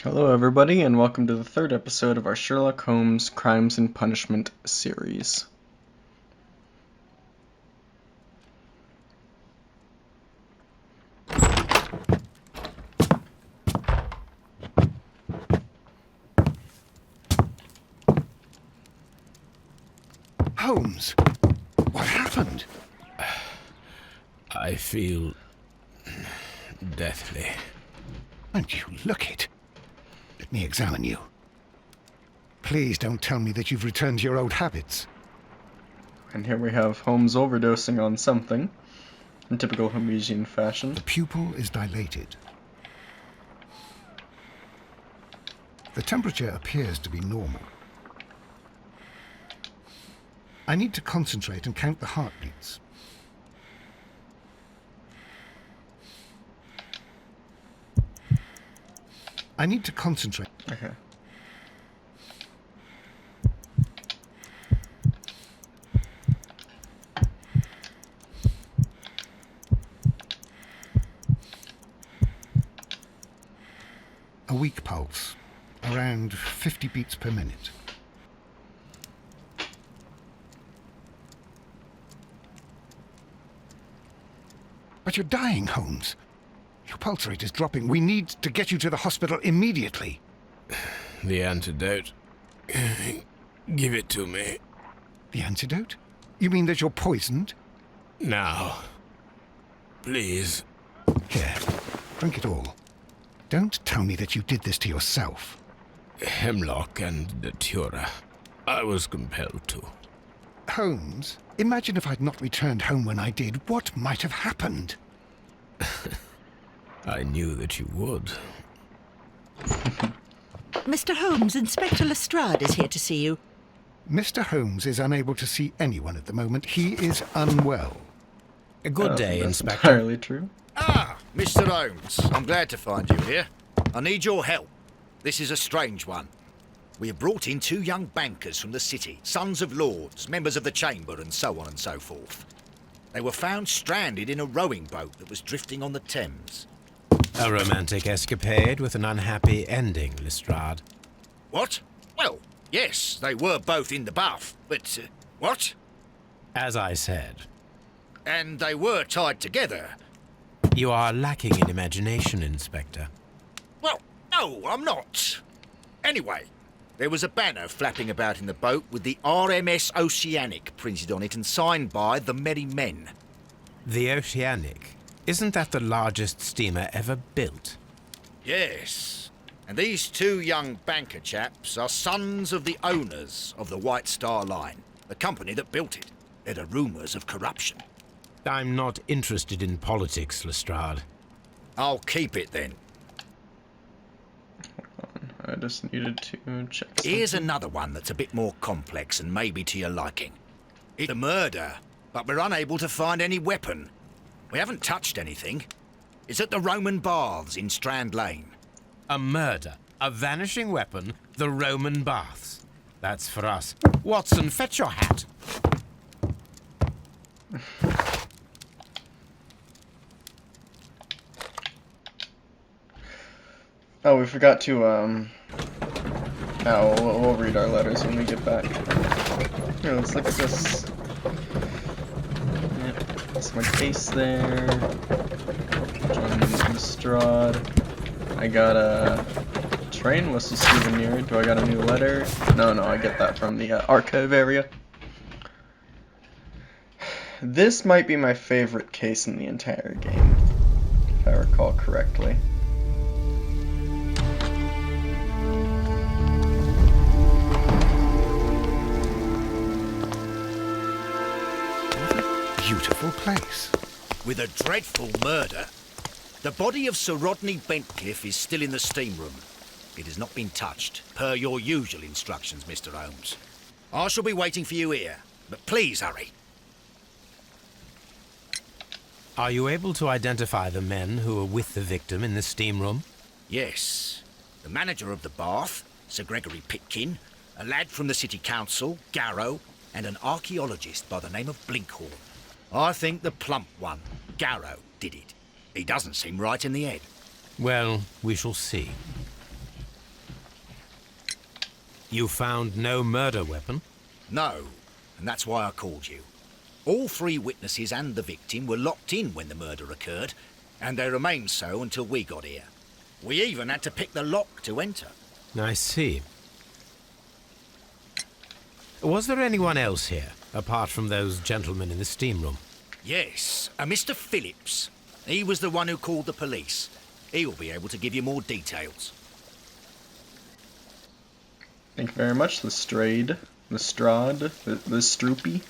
Hello everybody, and welcome to the third episode of our Sherlock Holmes Crimes and Punishment series. Holmes, what happened? I feel deathly. Don't you look it? Let me examine you. Please don't tell me that you've returned to your old habits. And here we have Holmes overdosing on something, in typical Holmesian fashion. The pupil is dilated. The temperature appears to be normal. I need to concentrate and count the heartbeats. I need to concentrate. Okay. A weak pulse, around 50 beats per minute. But you're dying, Holmes. Your pulse rate is dropping. We need to get you to the hospital immediately. The antidote. Give it to me. The antidote? You mean that you're poisoned? Now. Please. Here, drink it all. Don't tell me that you did this to yourself. Hemlock and Datura. I was compelled to. Holmes, imagine if I'd not returned home when I did. What might have happened? I knew that you would. Mr. Holmes, Inspector Lestrade is here to see you. Mr. Holmes is unable to see anyone at the moment. He is unwell. A good day, That's Inspector. entirely true. Ah, Mr. Holmes, I'm glad to find you here. I need your help. This is a strange one. We have brought in two young bankers from the city, sons of lords, members of the chamber, and so on and so forth. They were found stranded in a rowing boat that was drifting on the Thames. A romantic escapade with an unhappy ending, Lestrade. What? Well, yes, they were both in the bath, but, what? As I said, And they were tied together. you are lacking in imagination, Inspector. Well, no, I'm not. Anyway, there was a banner flapping about in the boat with the RMS Oceanic printed on it and signed by the Merry Men. The Oceanic. Isn't that the largest steamer ever built? Yes, and these two young banker chaps are sons of the owners of the White Star Line, the company that built it. There are rumours of corruption. I'm not interested in politics, Lestrade. I'll keep it then. I just needed to check something. Here's another one that's a bit more complex and maybe to your liking. It's a murder, but we're unable to find any weapon. We haven't touched anything. It's at the Roman Baths in Strand Lane. A murder, a vanishing weapon, the Roman baths. That's for us. Watson, fetch your hat. Oh, we forgot to, we'll read our letters when we get back. Here, let's look at this. Yep, that's my case there. John Lestrade. I got a train whistle souvenir. Do I got a new letter? No, I get that from the archive area. This might be my favorite case in the entire game, if I recall correctly. Beautiful place. With a dreadful murder. The body of Sir Rodney Bentcliffe is still in the steam room. It has not been touched, per your usual instructions, Mr. Holmes. I shall be waiting for you here, but please hurry. Are you able to identify the men who were with the victim in the steam room? Yes. The manager of the bath, Sir Gregory Pitkin, a lad from the city council, Garrow, and an archaeologist by the name of Blinkhorn. I think the plump one, Garrow, did it. He doesn't seem right in the head. Well, we shall see. You found no murder weapon? No, and that's why I called you. All 3 witnesses and the victim were locked in when the murder occurred, and they remained so until we got here. We even had to pick the lock to enter. I see. Was there anyone else here, apart from those gentlemen in the steam room? Yes, a Mr. Phillips. He was the one who called the police. He'll be able to give you more details. Thank you very much, Lestrade. Lestrade? Lestroopy?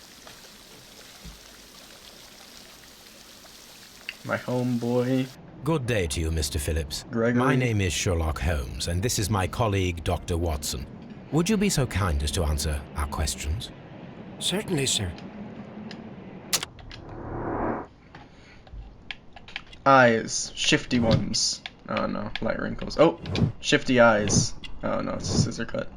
My homeboy. Good day to you, Mr. Phillips. Gregory. My name is Sherlock Holmes, and this is my colleague, Dr. Watson. Would you be so kind as to answer our questions? Certainly, sir. Eyes. Shifty ones. Oh no, light wrinkles. Oh! Shifty eyes. Oh no, it's a scissor cut.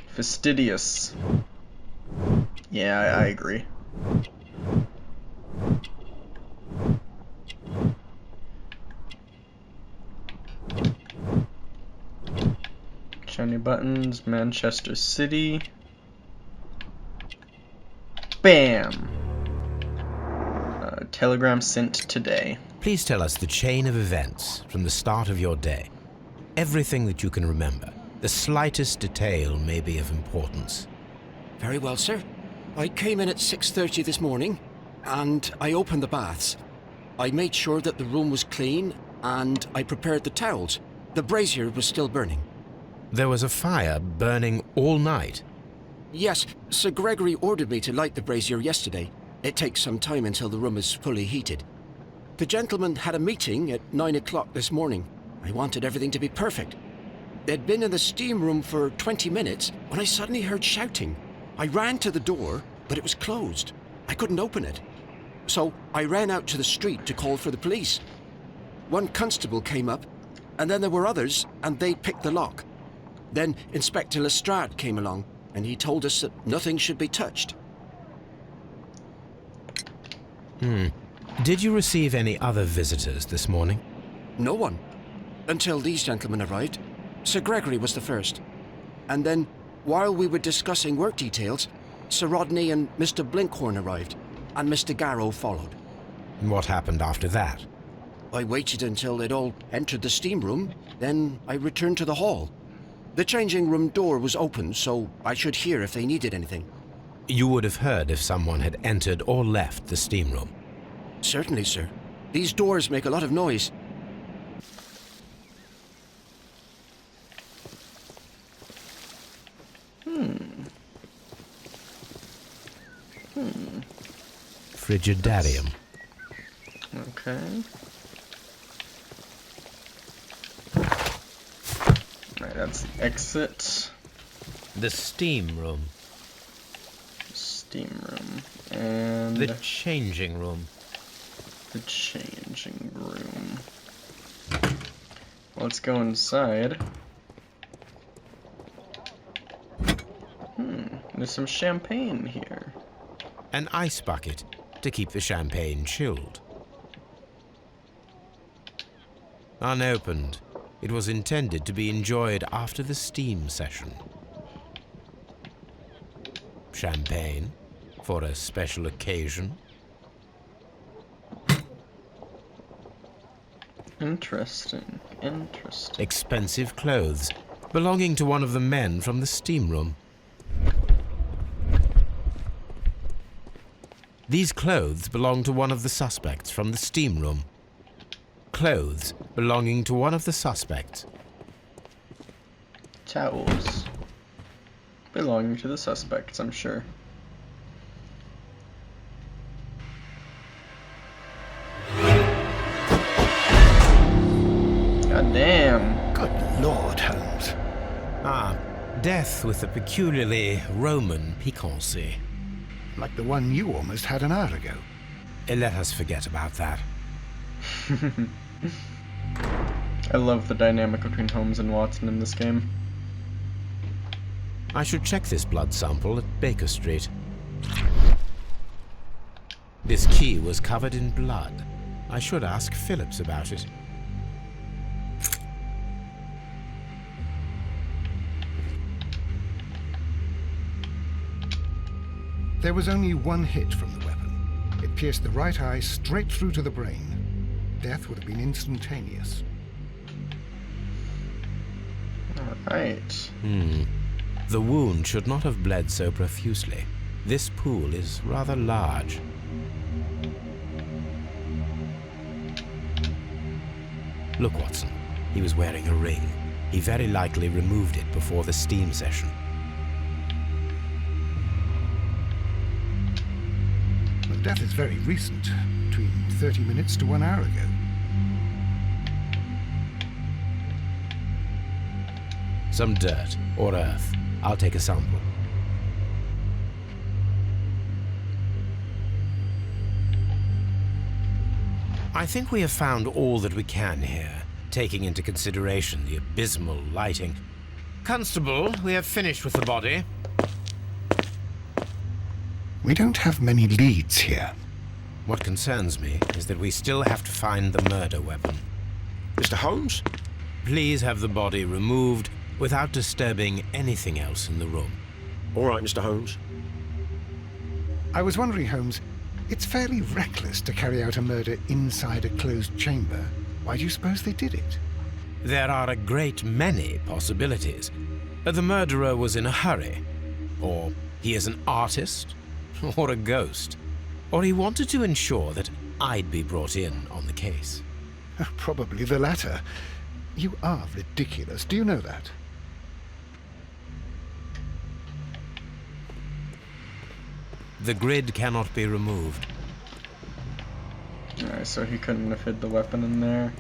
Fastidious. Yeah, I agree. Shiny buttons, Manchester City. Bam! Telegram sent today. Please tell us the chain of events from the start of your day. Everything that you can remember. The slightest detail may be of importance. Very well, sir. I came in at 6:30 this morning, and I opened the baths. I made sure that the room was clean, and I prepared the towels. The brazier was still burning. There was a fire burning all night. Yes, Sir Gregory ordered me to light the brazier yesterday. It takes some time until the room is fully heated. The gentleman had a meeting at 9 o'clock this morning. I wanted everything to be perfect. They'd been in the steam room for 20 minutes when I suddenly heard shouting. I ran to the door, but it was closed. I couldn't open it. So I ran out to the street to call for the police. One constable came up, and then there were others, and they picked the lock. Then Inspector Lestrade came along, and he told us that nothing should be touched. Did you receive any other visitors this morning? No one. Until these gentlemen arrived. Sir Gregory was the first. And then, while we were discussing work details, Sir Rodney and Mr. Blinkhorn arrived, and Mr. Garrow followed. And what happened after that? I waited until they'd all entered the steam room, then I returned to the hall. The changing room door was open, so I should hear if they needed anything. You would have heard if someone had entered or left the steam room. Certainly, sir. These doors make a lot of noise. Frigidarium. Okay. Alright, that's the exit. The steam room. Steam room. And The changing room. the changing room. Let's go inside. There's some champagne here. An ice bucket to keep the champagne chilled. Unopened, it was intended to be enjoyed after the steam session. Champagne for a special occasion. Interesting. Interesting. Expensive clothes belonging to one of the men from the steam room. These clothes belong to one of the suspects from the steam room. Clothes belonging to one of the suspects. Towels. Belonging to the suspects, I'm sure. God damn. Good Lord, Holmes. Ah, death with a peculiarly Roman piquancy. Like the one you almost had an hour ago. Let us forget about that. I love the dynamic between Holmes and Watson in this game. I should check this blood sample at Baker Street. This key was covered in blood. I should ask Phillips about it. There was only one hit from the weapon. It pierced the right eye straight through to the brain. Death would have been instantaneous. Alright. The wound should not have bled so profusely. This pool is rather large. Look, Watson. He was wearing a ring. He very likely removed it before the steam session. The death is very recent, between 30 minutes to 1 hour ago. Some dirt or earth. I'll take a sample. I think we have found all that we can here, taking into consideration the abysmal lighting. Constable, we have finished with the body. We don't have many leads here. What concerns me is that we still have to find the murder weapon. Mr. Holmes? Please have the body removed without disturbing anything else in the room. All right, Mr. Holmes. I was wondering, Holmes, it's fairly reckless to carry out a murder inside a closed chamber. Why do you suppose they did it? There are a great many possibilities. The murderer was in a hurry, or he is an artist, or a ghost, or he wanted to ensure that I'd be brought in on the case. Probably the latter. You are ridiculous. Do you know that? The grid cannot be removed. Alright, so he couldn't have hid the weapon in there.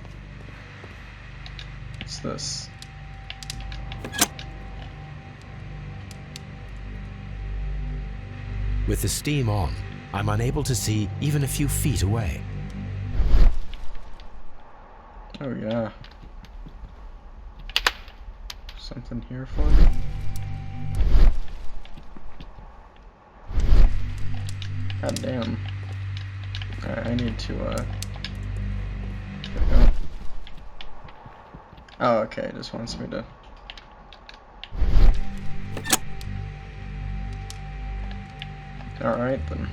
What's this? With the steam on, I'm unable to see even a few feet away. Oh yeah. Something here for me? God damn. Alright, I need to get going. Oh, okay, it just wants me to. Alright then.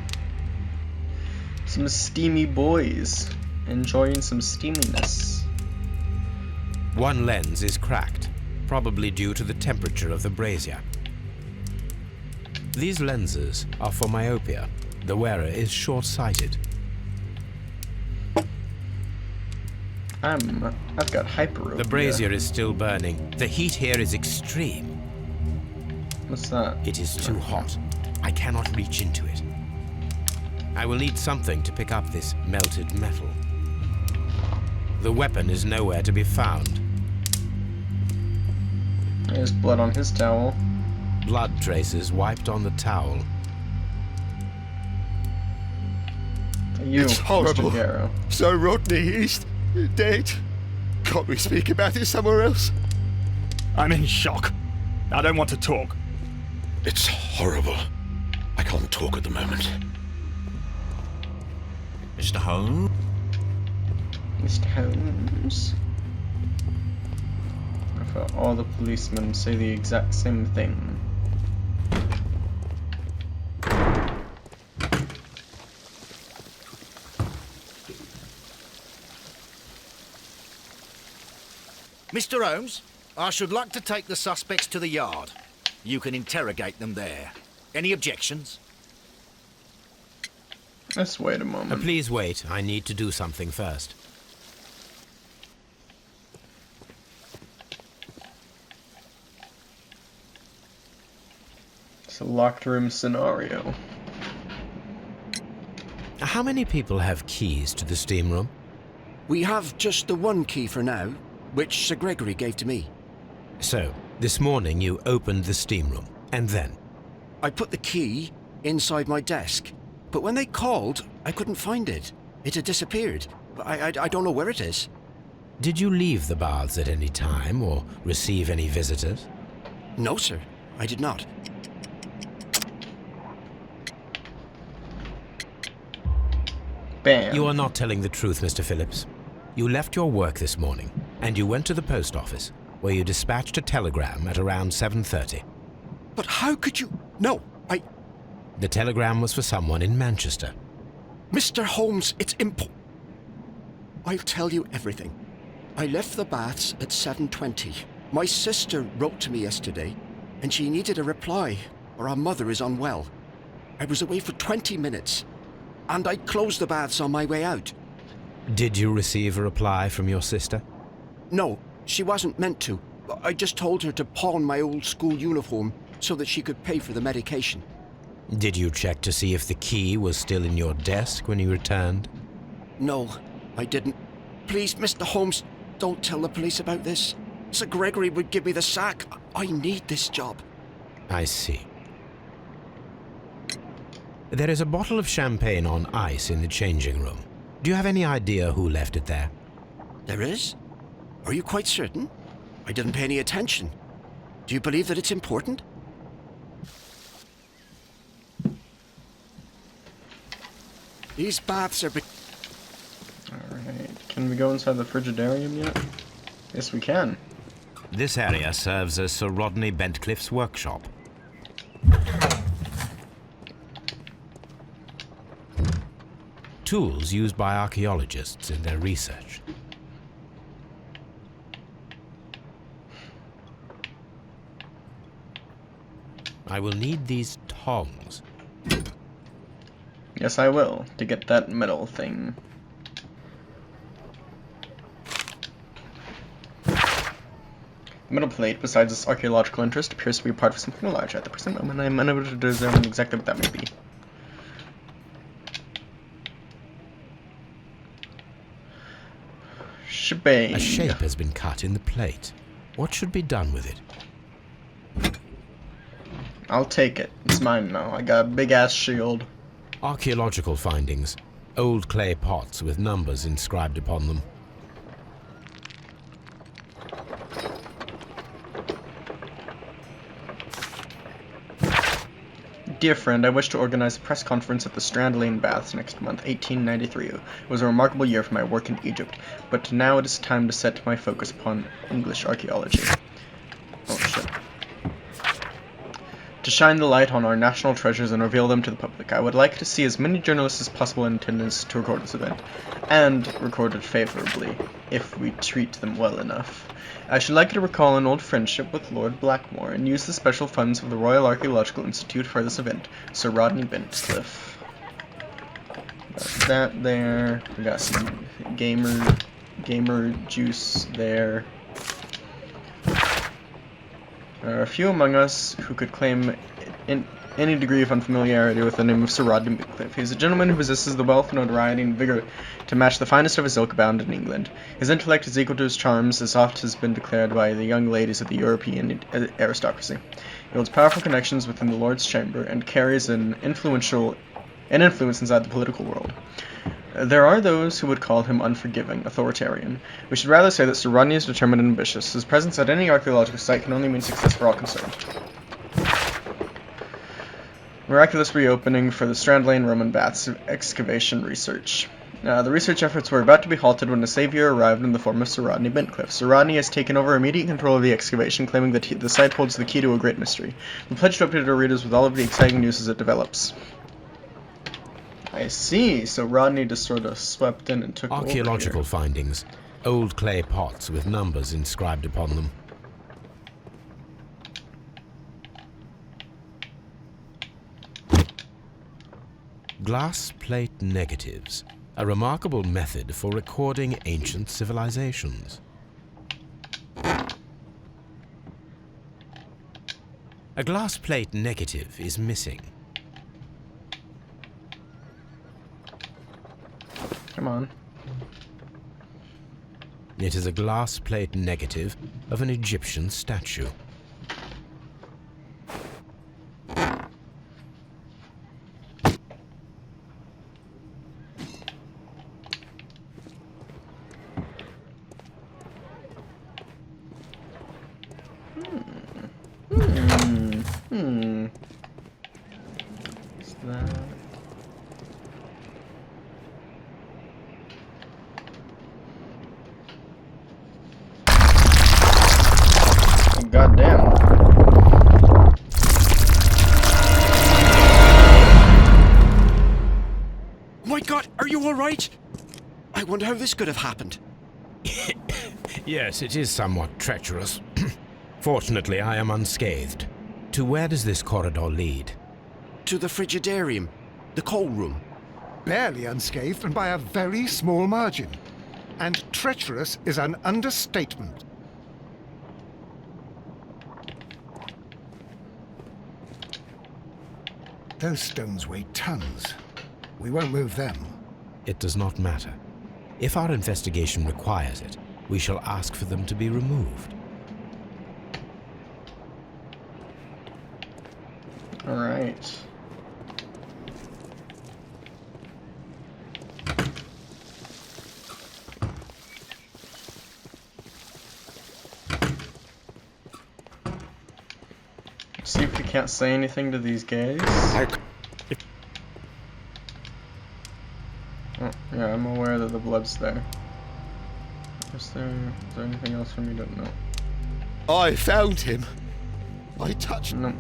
Some steamy boys. Enjoying some steaminess. One lens is cracked, probably due to the temperature of the brazier. These lenses are for myopia. The wearer is short-sighted. I've got hyperopia. The brazier is still burning. The heat here is extreme. What's that? It is too hot. I cannot reach into it. I will need something to pick up this melted metal. The weapon is nowhere to be found. There's blood on his towel. Blood traces wiped on the towel. You, It's horrible. Mr. Garrow. So Rodney is dead. Can't we speak about it somewhere else? I'm in shock. I don't want to talk. It's horrible. I can't talk at the moment. Mr. Holmes? Mr. Holmes. I thought all the policemen say the exact same thing. Mr. Holmes, I should like to take the suspects to the yard. You can interrogate them there. Any objections? Let's wait a moment. Please wait. I need to do something first. It's a locked room scenario. How many people have keys to the steam room? We have just the one key for now, which Sir Gregory gave to me. So, this morning you opened the steam room, and then? I put the key inside my desk, but when they called, I couldn't find it. It had disappeared. I don't know where it is. Did you leave the baths at any time, or receive any visitors? No, sir, I did not. Bam. You are not telling the truth, Mr. Phillips. You left your work this morning, and you went to the post office, where you dispatched a telegram at around 7:30. But how could you... No, The telegram was for someone in Manchester. Mr. Holmes, it's I'll tell you everything. I left the baths at 7:20. My sister wrote to me yesterday, and she needed a reply, or our mother is unwell. I was away for 20 minutes, and I closed the baths on my way out. Did you receive a reply from your sister? No, she wasn't meant to. I just told her to pawn my old school uniform so that she could pay for the medication. Did you check to see if the key was still in your desk when you returned? No, I didn't. Please, Mr. Holmes, don't tell the police about this. Sir Gregory would give me the sack. I need this job. I see. There is a bottle of champagne on ice in the changing room. Do you have any idea who left it there? There is? Are you quite certain? I didn't pay any attention. Do you believe that it's important? These baths are... Alright, can we go inside the frigidarium yet? Yes, we can. This area serves as Sir Rodney Bentcliffe's workshop. Tools used by archaeologists in their research. I will need these tongs. Yes, I will, to get that metal thing. The metal plate, besides its archaeological interest, appears to be part of something larger. At the present moment, I am unable to determine exactly what that may be. Shebang. A shape has been cut in the plate. What should be done with it? I'll take it. It's mine now. I got a big-ass shield. Archaeological findings. Old clay pots with numbers inscribed upon them. Dear friend, I wish to organize a press conference at the Strand Lane Baths next month, 1893. It was a remarkable year for my work in Egypt, but now it is time to set my focus upon English archaeology. Oh shit. To shine the light on our national treasures and reveal them to the public, I would like to see as many journalists as possible in attendance to record this event, and record it favorably, if we treat them well enough. I should like to recall an old friendship with Lord Blackmore, and use the special funds of the Royal Archaeological Institute for this event, Sir Rodney Bentcliffe. Got that there. We got some gamer juice there. There are a few among us who could claim any degree of unfamiliarity with the name of Sir Rodney Bentcliffe. He is a gentleman who possesses the wealth, notoriety, and vigor to match the finest of his ilk abound in England. His intellect is equal to his charms, as oft has been declared by the young ladies of the European aristocracy. He holds powerful connections within the Lord's Chamber, and carries an influence inside the political world. There are those who would call him unforgiving, authoritarian. We should rather say that Sir Rodney is determined and ambitious. His presence at any archaeological site can only mean success for all concerned. Miraculous reopening for the Strand Lane Roman Baths excavation research. The research efforts were about to be halted when a savior arrived in the form of Sir Rodney Bentcliffe. Sir Rodney has taken over immediate control of the excavation, claiming that the site holds the key to a great mystery. We pledge to update our readers with all of the exciting news as it develops. I see, so Rodney just sort of swept in and took over here. Archaeological findings. Old clay pots with numbers inscribed upon them. Glass plate negatives. A remarkable method for recording ancient civilizations. A glass plate negative is missing. Come on. It is a glass plate negative of an Egyptian statue. What's that? Goddamn. right? I wonder how this could have happened. Yes, it is somewhat treacherous. Fortunately, I am unscathed. To where does this corridor lead? To the frigidarium, the coal room. Barely unscathed and by a very small margin. And treacherous is an understatement. Those stones weigh tons. We won't move them. It does not matter. If our investigation requires it, we shall ask for them to be removed. All right. See if we can't say anything to these guys. Oh, yeah, I'm aware that the blood's there. Is there anything else for me to know? I found him. I touched... No.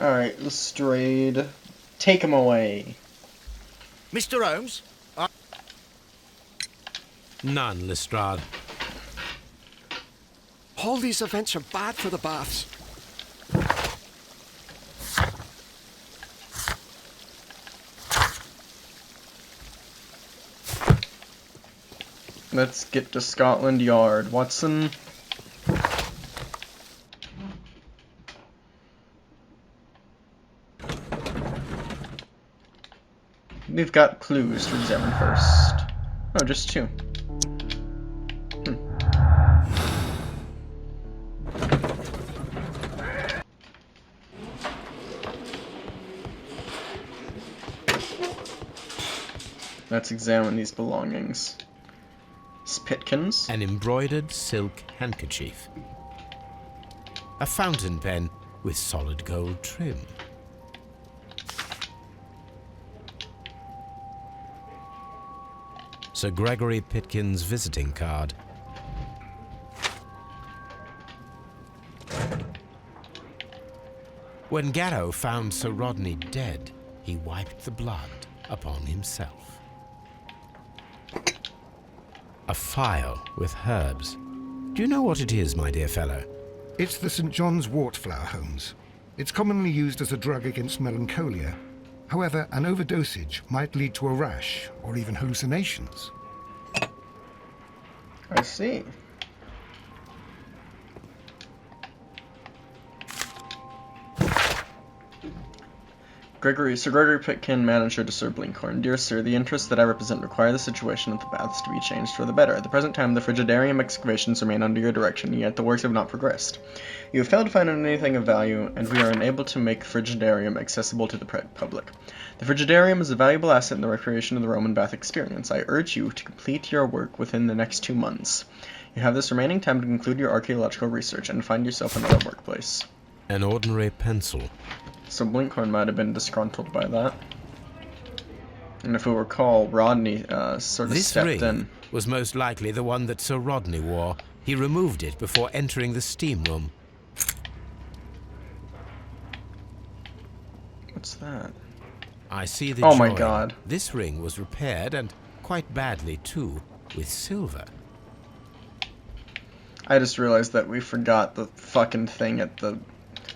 Alright, Lestrade. Take him away. Mr. Holmes? None, Lestrade. All these events are bad for the baths. Let's get to Scotland Yard. Watson. We've got clues to examine first. Oh, just two. Let's examine these belongings. Spitkins. An embroidered silk handkerchief. A fountain pen with solid gold trim. Sir Gregory Pitkin's visiting card. When Garrow found Sir Rodney dead, he wiped the blood upon himself. A phial with herbs. Do you know what it is, my dear fellow? It's the St. John's wort flower, Holmes. It's commonly used as a drug against melancholia. However, an overdosage might lead to a rash or even hallucinations. I see. Sir Gregory Pitkin, manager to Sir Blinkhorn. Dear Sir, the interests that I represent require the situation at the baths to be changed for the better. At the present time, the frigidarium excavations remain under your direction, yet the works have not progressed. You have failed to find anything of value, and we are unable to make the frigidarium accessible to the public. The frigidarium is a valuable asset in the recreation of the Roman bath experience. I urge you to complete your work within the next 2 months. You have this remaining time to conclude your archaeological research and find yourself another workplace. An ordinary pencil. So Blinkhorn might have been disgruntled by that. And if we recall, Rodney sort of stepped in. Was most likely the one that Sir Rodney wore. He removed it before entering the steam room. What's that? I see the Oh my join. God. This ring was repaired, and quite badly too, with silver. I just realized that we forgot the fucking thing at the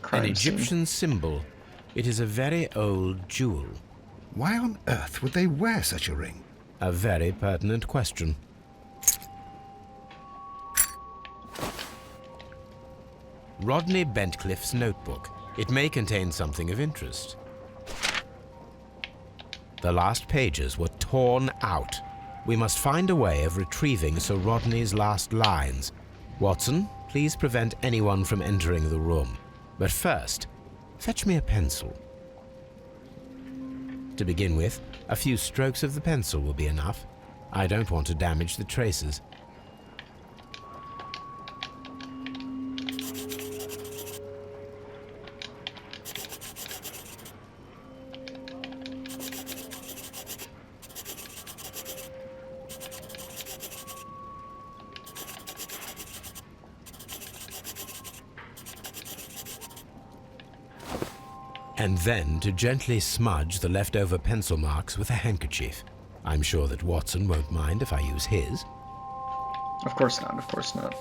crime An scene. Egyptian symbol. It is a very old jewel. Why on earth would they wear such a ring? A very pertinent question. Rodney Bentcliffe's notebook. It may contain something of interest. The last pages were torn out. We must find a way of retrieving Sir Rodney's last lines. Watson, please prevent anyone from entering the room. But first, fetch me a pencil. To begin with, a few strokes of the pencil will be enough. I don't want to damage the traces. and then to gently smudge the leftover pencil marks with a handkerchief. I'm sure that Watson won't mind if I use his. Of course not, of course not.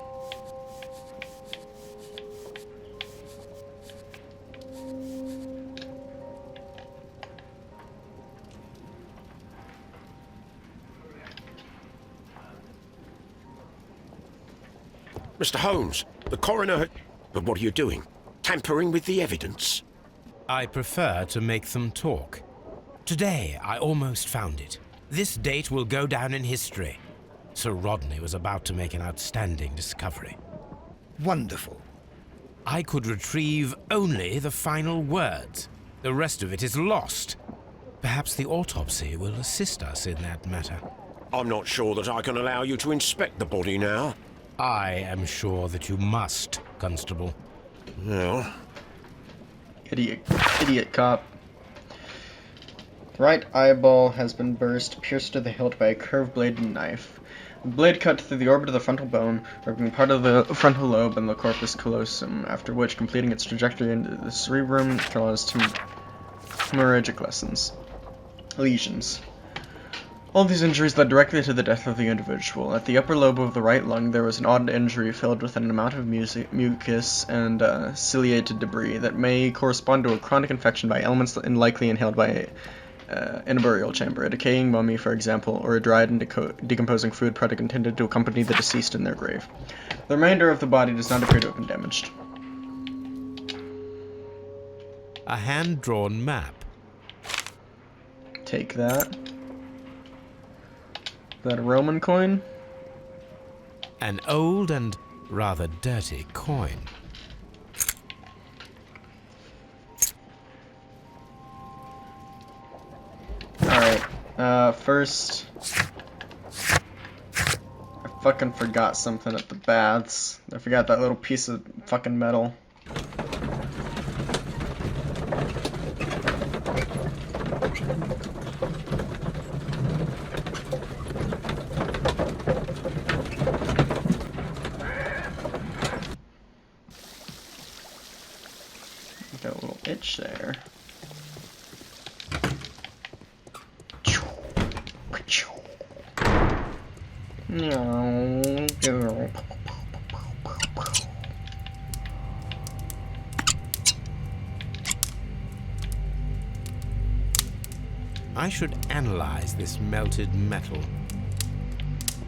Mr. Holmes, the coroner... But what are you doing? Tampering with the evidence? I prefer to make them talk. Today, I almost found it. This date will go down in history. Sir Rodney was about to make an outstanding discovery. Wonderful. I could retrieve only the final words. The rest of it is lost. Perhaps the autopsy will assist us in that matter. I'm not sure that I can allow you to inspect the body now. I am sure that you must, Constable. Well... Idiot cop. Right eyeball has been burst, pierced to the hilt by a curved-bladed knife. The blade cut through the orbit of the frontal bone, ripping part of the frontal lobe and the corpus callosum, after which, completing its trajectory into the cerebrum, caused hemorrhagic lesions. All these injuries led directly to the death of the individual. At the upper lobe of the right lung, there was an odd injury filled with an amount of mucus and ciliated debris that may correspond to a chronic infection by elements likely inhaled by in a burial chamber, a decaying mummy, for example, or a dried and decomposing food product intended to accompany the deceased in their grave. The remainder of the body does not appear to have been damaged. A hand-drawn map. Take that. Is that a Roman coin? An old and rather dirty coin. Alright, first... I fucking forgot something at the baths. I forgot that little piece of fucking metal. Got a little itch there. No. I should analyze this melted metal.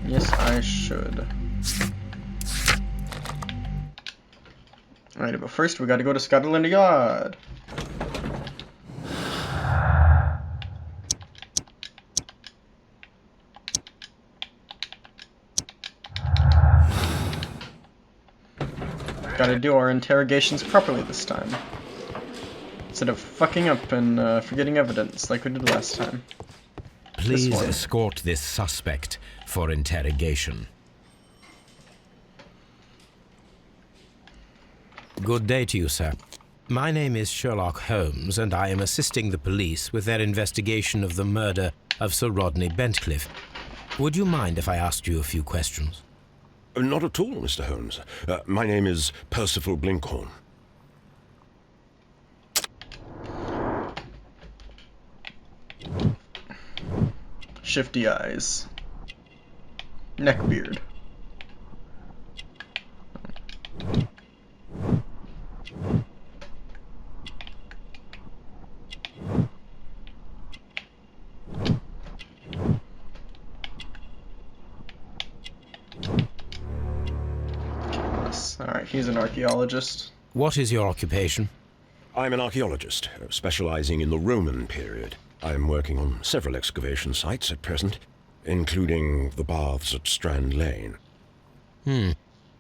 Yes, I should. Alright, but first we gotta go to Scotland Yard. Gotta do our interrogations properly this time. Instead of fucking up and forgetting evidence like we did last time. Please escort this suspect for interrogation. Good day to you, sir. My name is Sherlock Holmes, and I am assisting the police with their investigation of the murder of Sir Rodney Bentcliffe. Would you mind if I asked you a few questions? Not at all, Mr. Holmes. My name is Percival Blinkhorn. Shifty eyes. Neckbeard. Alright, he's an archaeologist. What is your occupation? I'm an archaeologist, specializing in the Roman period. I'm working on several excavation sites at present, including the baths at Strand Lane.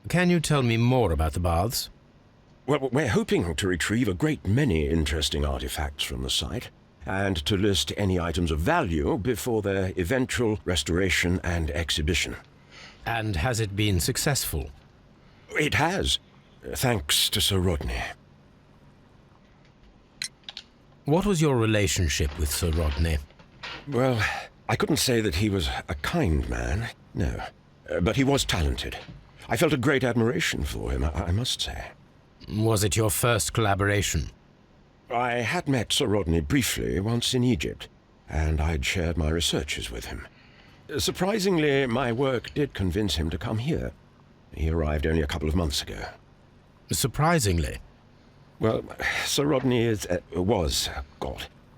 Can you tell me more about the baths? Well, we're hoping to retrieve a great many interesting artifacts from the site, and to list any items of value before their eventual restoration and exhibition. And has it been successful? It has, thanks to Sir Rodney. What was your relationship with Sir Rodney? Well, I couldn't say that he was a kind man, no. But he was talented. I felt a great admiration for him, I must say. Was it your first collaboration? I had met Sir Rodney briefly once in Egypt, and I'd shared my researches with him. Surprisingly, my work did convince him to come here. He arrived only a couple of months ago. Surprisingly? Well, Sir Rodney was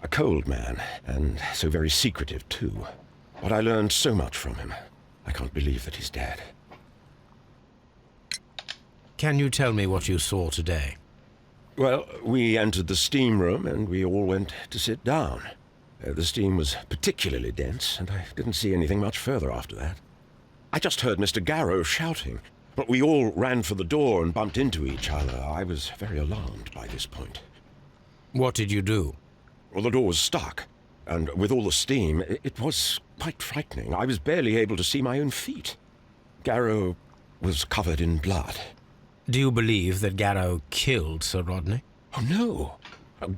a cold man, and so very secretive too. But I learned so much from him. I can't believe that he's dead. Can you tell me what you saw today? Well, we entered the steam room and we all went to sit down. The steam was particularly dense, and I didn't see anything much further after that. I just heard Mr. Garrow shouting, but we all ran for the door and bumped into each other. I was very alarmed by this point. What did you do? Well, the door was stuck, and with all the steam, it was quite frightening. I was barely able to see my own feet. Garrow was covered in blood. Do you believe that Garrow killed Sir Rodney? Oh, no.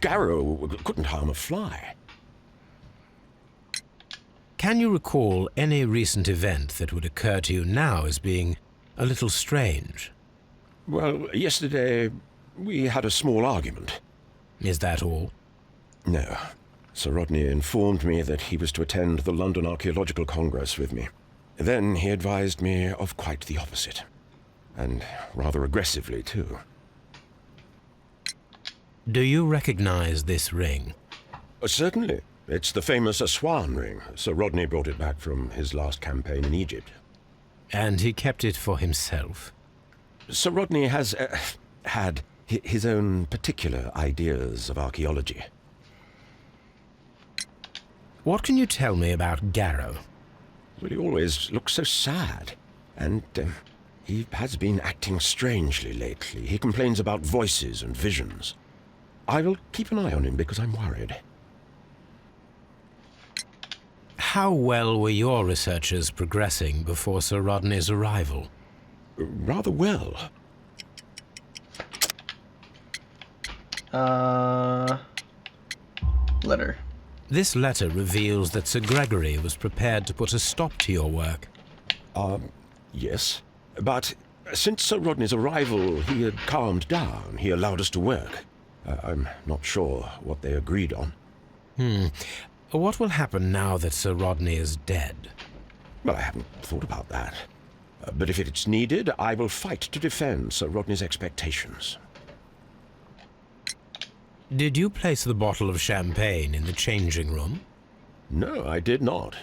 Garrow couldn't harm a fly. Can you recall any recent event that would occur to you now as being a little strange? Well, yesterday we had a small argument. Is that all? No. Sir Rodney informed me that he was to attend the London Archaeological Congress with me. Then he advised me of quite the opposite. And rather aggressively, too. Do you recognize this ring? Certainly. It's the famous Aswan ring. Sir Rodney brought it back from his last campaign in Egypt. And he kept it for himself? Sir Rodney has had his own particular ideas of archaeology. What can you tell me about Garrow? Well, he always looks so sad. And he has been acting strangely lately. He complains about voices and visions. I will keep an eye on him because I'm worried. How well were your researchers progressing before Sir Rodney's arrival? Rather well. Letter. This letter reveals that Sir Gregory was prepared to put a stop to your work. Yes. But since Sir Rodney's arrival, he had calmed down. He allowed us to work. I'm not sure what they agreed on. What will happen now that Sir Rodney is dead? Well, I haven't thought about that. But if it's needed, I will fight to defend Sir Rodney's expectations. Did you place the bottle of champagne in the changing room? No, I did not.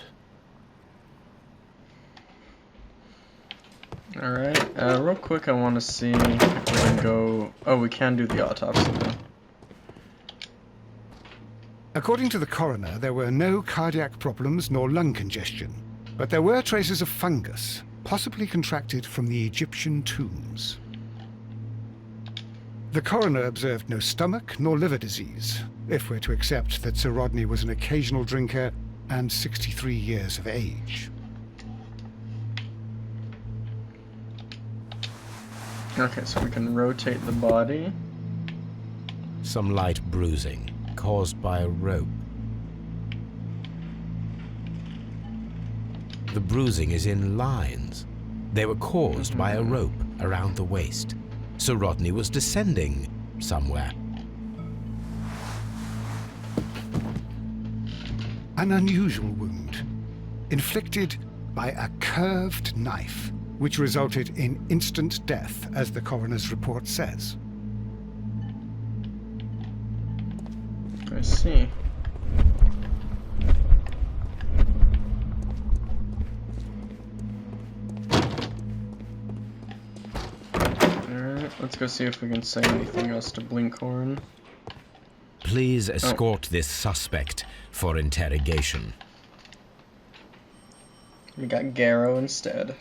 Alright, real quick I want to see if we can go... Oh, we can do the autopsy though. According to the coroner, there were no cardiac problems nor lung congestion, but there were traces of fungus, possibly contracted from the Egyptian tombs. The coroner observed no stomach nor liver disease, if we're to accept that Sir Rodney was an occasional drinker and 63 years of age. Okay, so we can rotate the body. Some light bruising, caused by a rope. The bruising is in lines. They were caused by a rope around the waist. Sir Rodney was descending somewhere. An unusual wound, inflicted by a curved knife, which resulted in instant death, as the coroner's report says. I see. Alright, let's go see if we can say anything else to Blinkhorn. Please escort this suspect for interrogation. We got Garrow instead.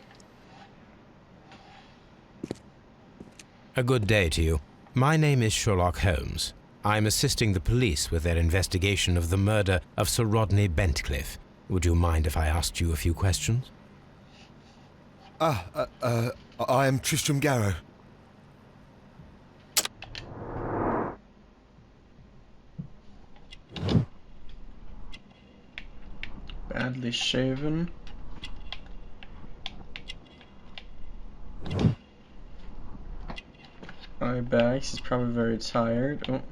A good day to you. My name is Sherlock Holmes. I'm assisting the police with their investigation of the murder of Sir Rodney Bentcliffe. Would you mind if I asked you a few questions? I am Tristram Garrow. Badly shaven. Eye bags, he's probably very tired. Oh.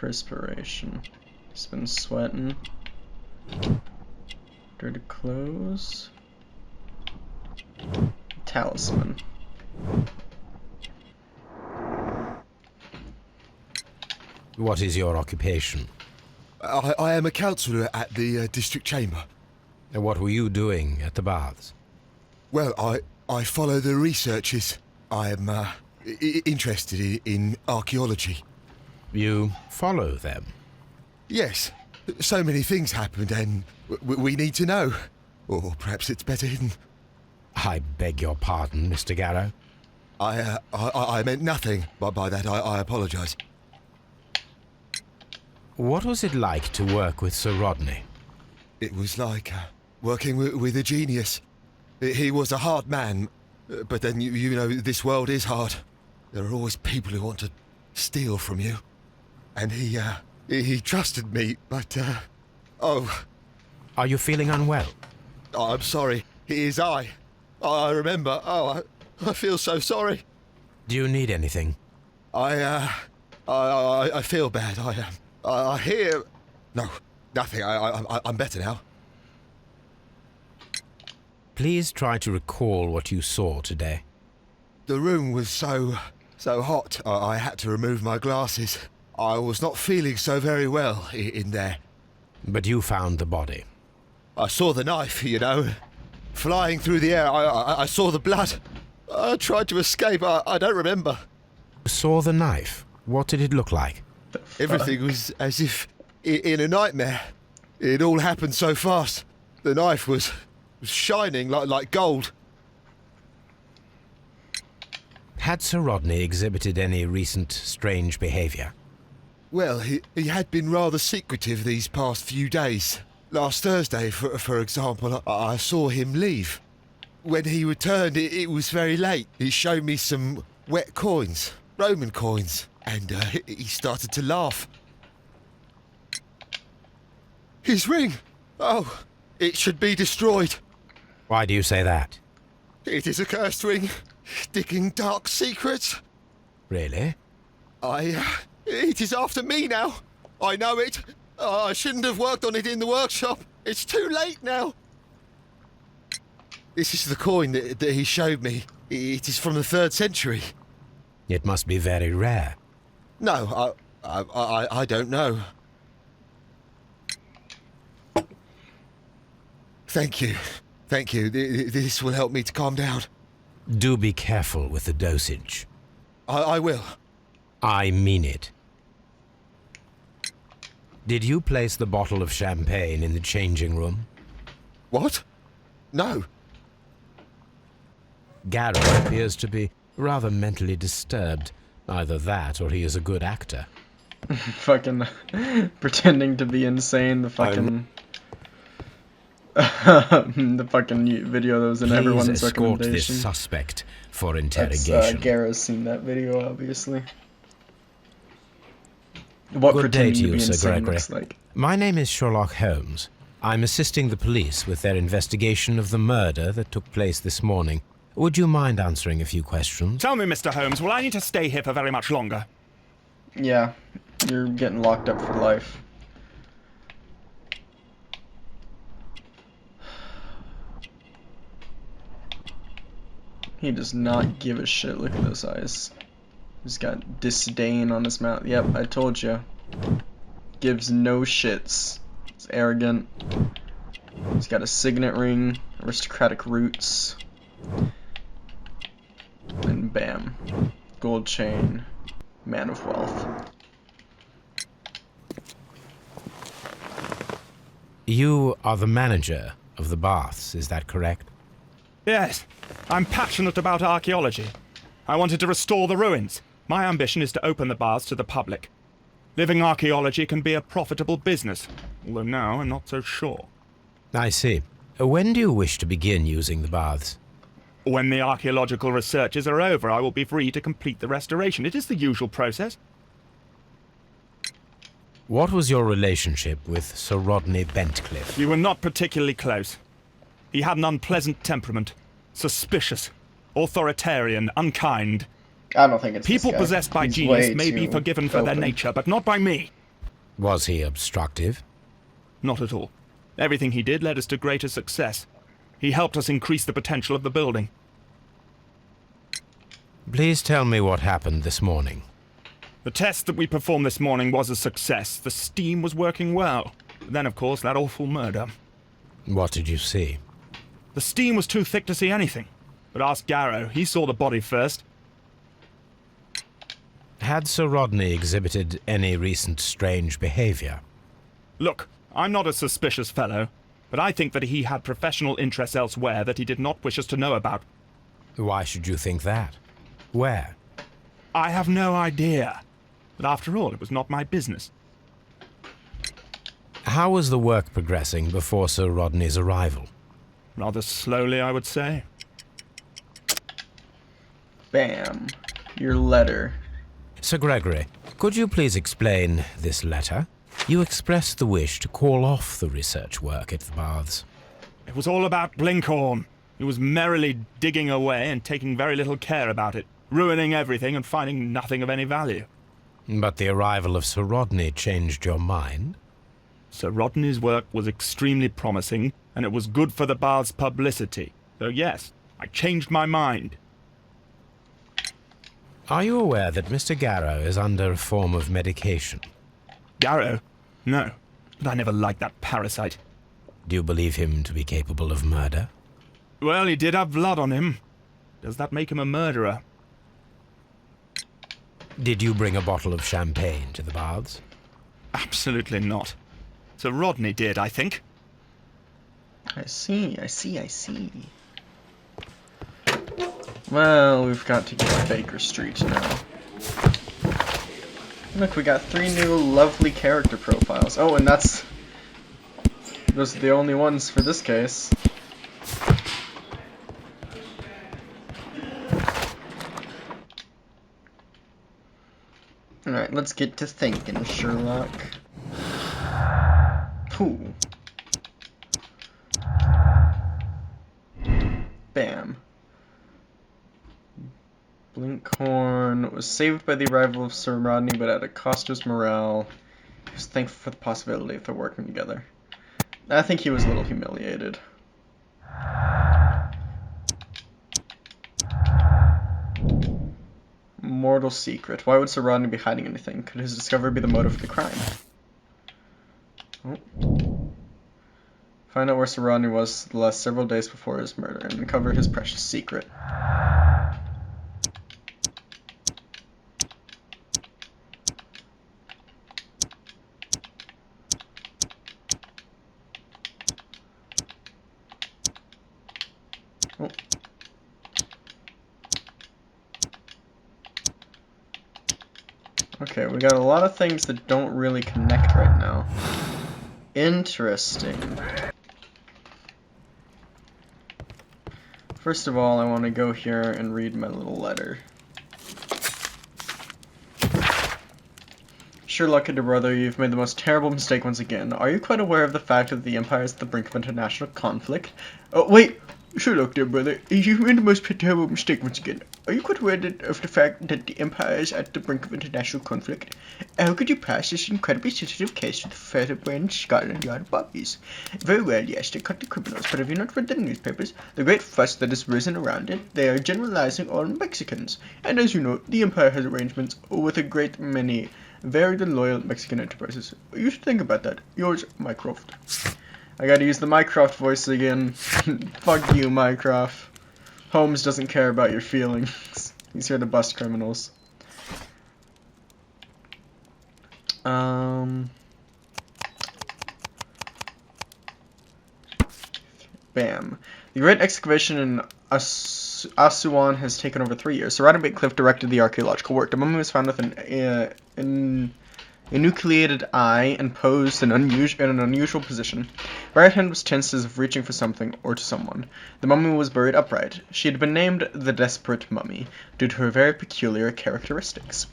perspiration. He's been sweating. Dirty clothes. Talisman. What is your occupation? I am a councillor at the district chamber. And what were you doing at the baths? Well, I follow the researches. I am interested in archaeology. You follow them? Yes. So many things happened and we need to know. Or perhaps it's better hidden. I beg your pardon, Mr. Garrow. I meant nothing by that. I apologise. What was it like to work with Sir Rodney? It was like working with a genius. He was a hard man, but then you know this world is hard. There are always people who want to steal from you. And he trusted me, but oh. Are you feeling unwell? Oh, I'm sorry. It is I remember. Oh, I feel so sorry. Do you need anything? I feel bad. I hear... No, nothing. I'm better now. Please try to recall what you saw today. The room was so hot, I had to remove my glasses. I was not feeling so very well in there. But you found the body. I saw the knife, you know, flying through the air. I saw the blood. I tried to escape. I don't remember. You saw the knife? What did it look like? Everything was as if in a nightmare. It all happened so fast. The knife was shining like gold. Had Sir Rodney exhibited any recent strange behaviour? Well, he had been rather secretive these past few days. Last Thursday, for example, I saw him leave. When he returned, it was very late. He showed me some wet coins, Roman coins, and he started to laugh. His ring! Oh, it should be destroyed. Why do you say that? It is a cursed ring, digging dark secrets. Really? It is after me now. I know it. I shouldn't have worked on it in the workshop. It's too late now. This is the coin that he showed me. It is from the 3rd century. It must be very rare. No, I don't know. Thank you. Thank you. This will help me to calm down. Do be careful with the dosage. I will. I mean it. Did you place the bottle of champagne in the changing room? What? No. Garrow appears to be rather mentally disturbed. Either that, or he is a good actor. Fucking pretending to be insane. The fucking... the fucking video that was in everyone's Please escort recommendation. this suspect for interrogation. Garrow's seen that video, obviously. What Good day pretending to be you, Sir insane Gregory. looks like. My name is Sherlock Holmes. I'm assisting the police with their investigation of the murder that took place this morning. Would you mind answering a few questions? Tell me, Mr. Holmes, will I need to stay here for very much longer? Yeah, you're getting locked up for life. He does not give a shit. Look at those eyes. He's got disdain on his mouth. Yep, I told you. Gives no shits. He's arrogant. He's got a signet ring, aristocratic roots. And bam. Gold chain. Man of wealth. You are the manager of the baths, is that correct? Yes, I'm passionate about archaeology. I wanted to restore the ruins. My ambition is to open the baths to the public. Living archaeology can be a profitable business, although now I'm not so sure. I see. When do you wish to begin using the baths? When the archaeological researches are over, I will be free to complete the restoration. It is the usual process. What was your relationship with Sir Rodney Bentcliffe? We were not particularly close. He had an unpleasant temperament. Suspicious, authoritarian, unkind. I don't think it's People this guy. possessed by He's genius way may be too forgiven for their open. nature, but not by me. Was he obstructive? Not at all. Everything he did led us to greater success. He helped us increase the potential of the building. Please tell me what happened this morning. The test that we performed this morning was a success. The steam was working well. Then, of course, that awful murder. What did you see? The steam was too thick to see anything. But ask Garrow. He saw the body first. Had Sir Rodney exhibited any recent strange behavior? Look, I'm not a suspicious fellow, but I think that he had professional interests elsewhere that he did not wish us to know about. Why should you think that? Where? I have no idea. But after all, it was not my business. How was the work progressing before Sir Rodney's arrival? Rather slowly, I would say. Bam. Your letter. Sir Gregory, could you please explain this letter? You expressed the wish to call off the research work at the baths. It was all about Blinkhorn. He was merrily digging away and taking very little care about it, ruining everything and finding nothing of any value. But the arrival of Sir Rodney changed your mind? Sir Rodney's work was extremely promising, and it was good for the bath's publicity. So yes, I changed my mind. Are you aware that Mr. Garrow is under a form of medication? Garrow? No, but I never liked that parasite. Do you believe him to be capable of murder? Well, he did have blood on him. Does that make him a murderer? Did you bring a bottle of champagne to the baths? Absolutely not. Sir Rodney did, I think. I see. Well, we've got to get to Baker Street now. Look, we got 3 new lovely character profiles. Oh, and those are the only ones for this case. Alright, let's get to thinking, Sherlock. Ooh. Bam. Blinkhorn was saved by the arrival of Sir Rodney, but at a cost to his morale. He was thankful for the possibility of their working together. I think he was a little humiliated. Mortal secret. Why would Sir Rodney be hiding anything? Could his discovery be the motive for the crime? Oh. Find out where Sir Rodney was the last several days before his murder and uncover his precious secret. Oh. Okay, we got a lot of things that don't really connect right now. Interesting. First of all, I want to go here and read my little letter. Sherlock, dear brother, you've made the most terrible mistake once again. Are you quite aware of the fact that the Empire is at the brink of international conflict? Oh, wait! Sherlock, dear brother, you've made the most terrible mistake once again. Are you quite aware of the fact that the Empire is at the brink of international conflict? How could you pass this incredibly sensitive case to the Featherbrain Scotland Yard bobbies? Very well, yes, they caught the criminals, but have you not read the newspapers? The great fuss that has risen around it, they are generalizing all Mexicans. And as you know, the Empire has arrangements with a great many varied and loyal Mexican enterprises. You should think about that. Yours, Mycroft. I gotta use the Mycroft voice again. Fuck you, Mycroft. Holmes doesn't care about your feelings. He's here to bust criminals. Bam. The great excavation in Asuan has taken over 3 years. Sir Rodney Cliff directed the archaeological work. The mummy was found with an enucleated eye and posed in an unusual position. Her right hand was tense as if reaching for something or to someone. The mummy was buried upright. She had been named the Desperate Mummy due to her very peculiar characteristics.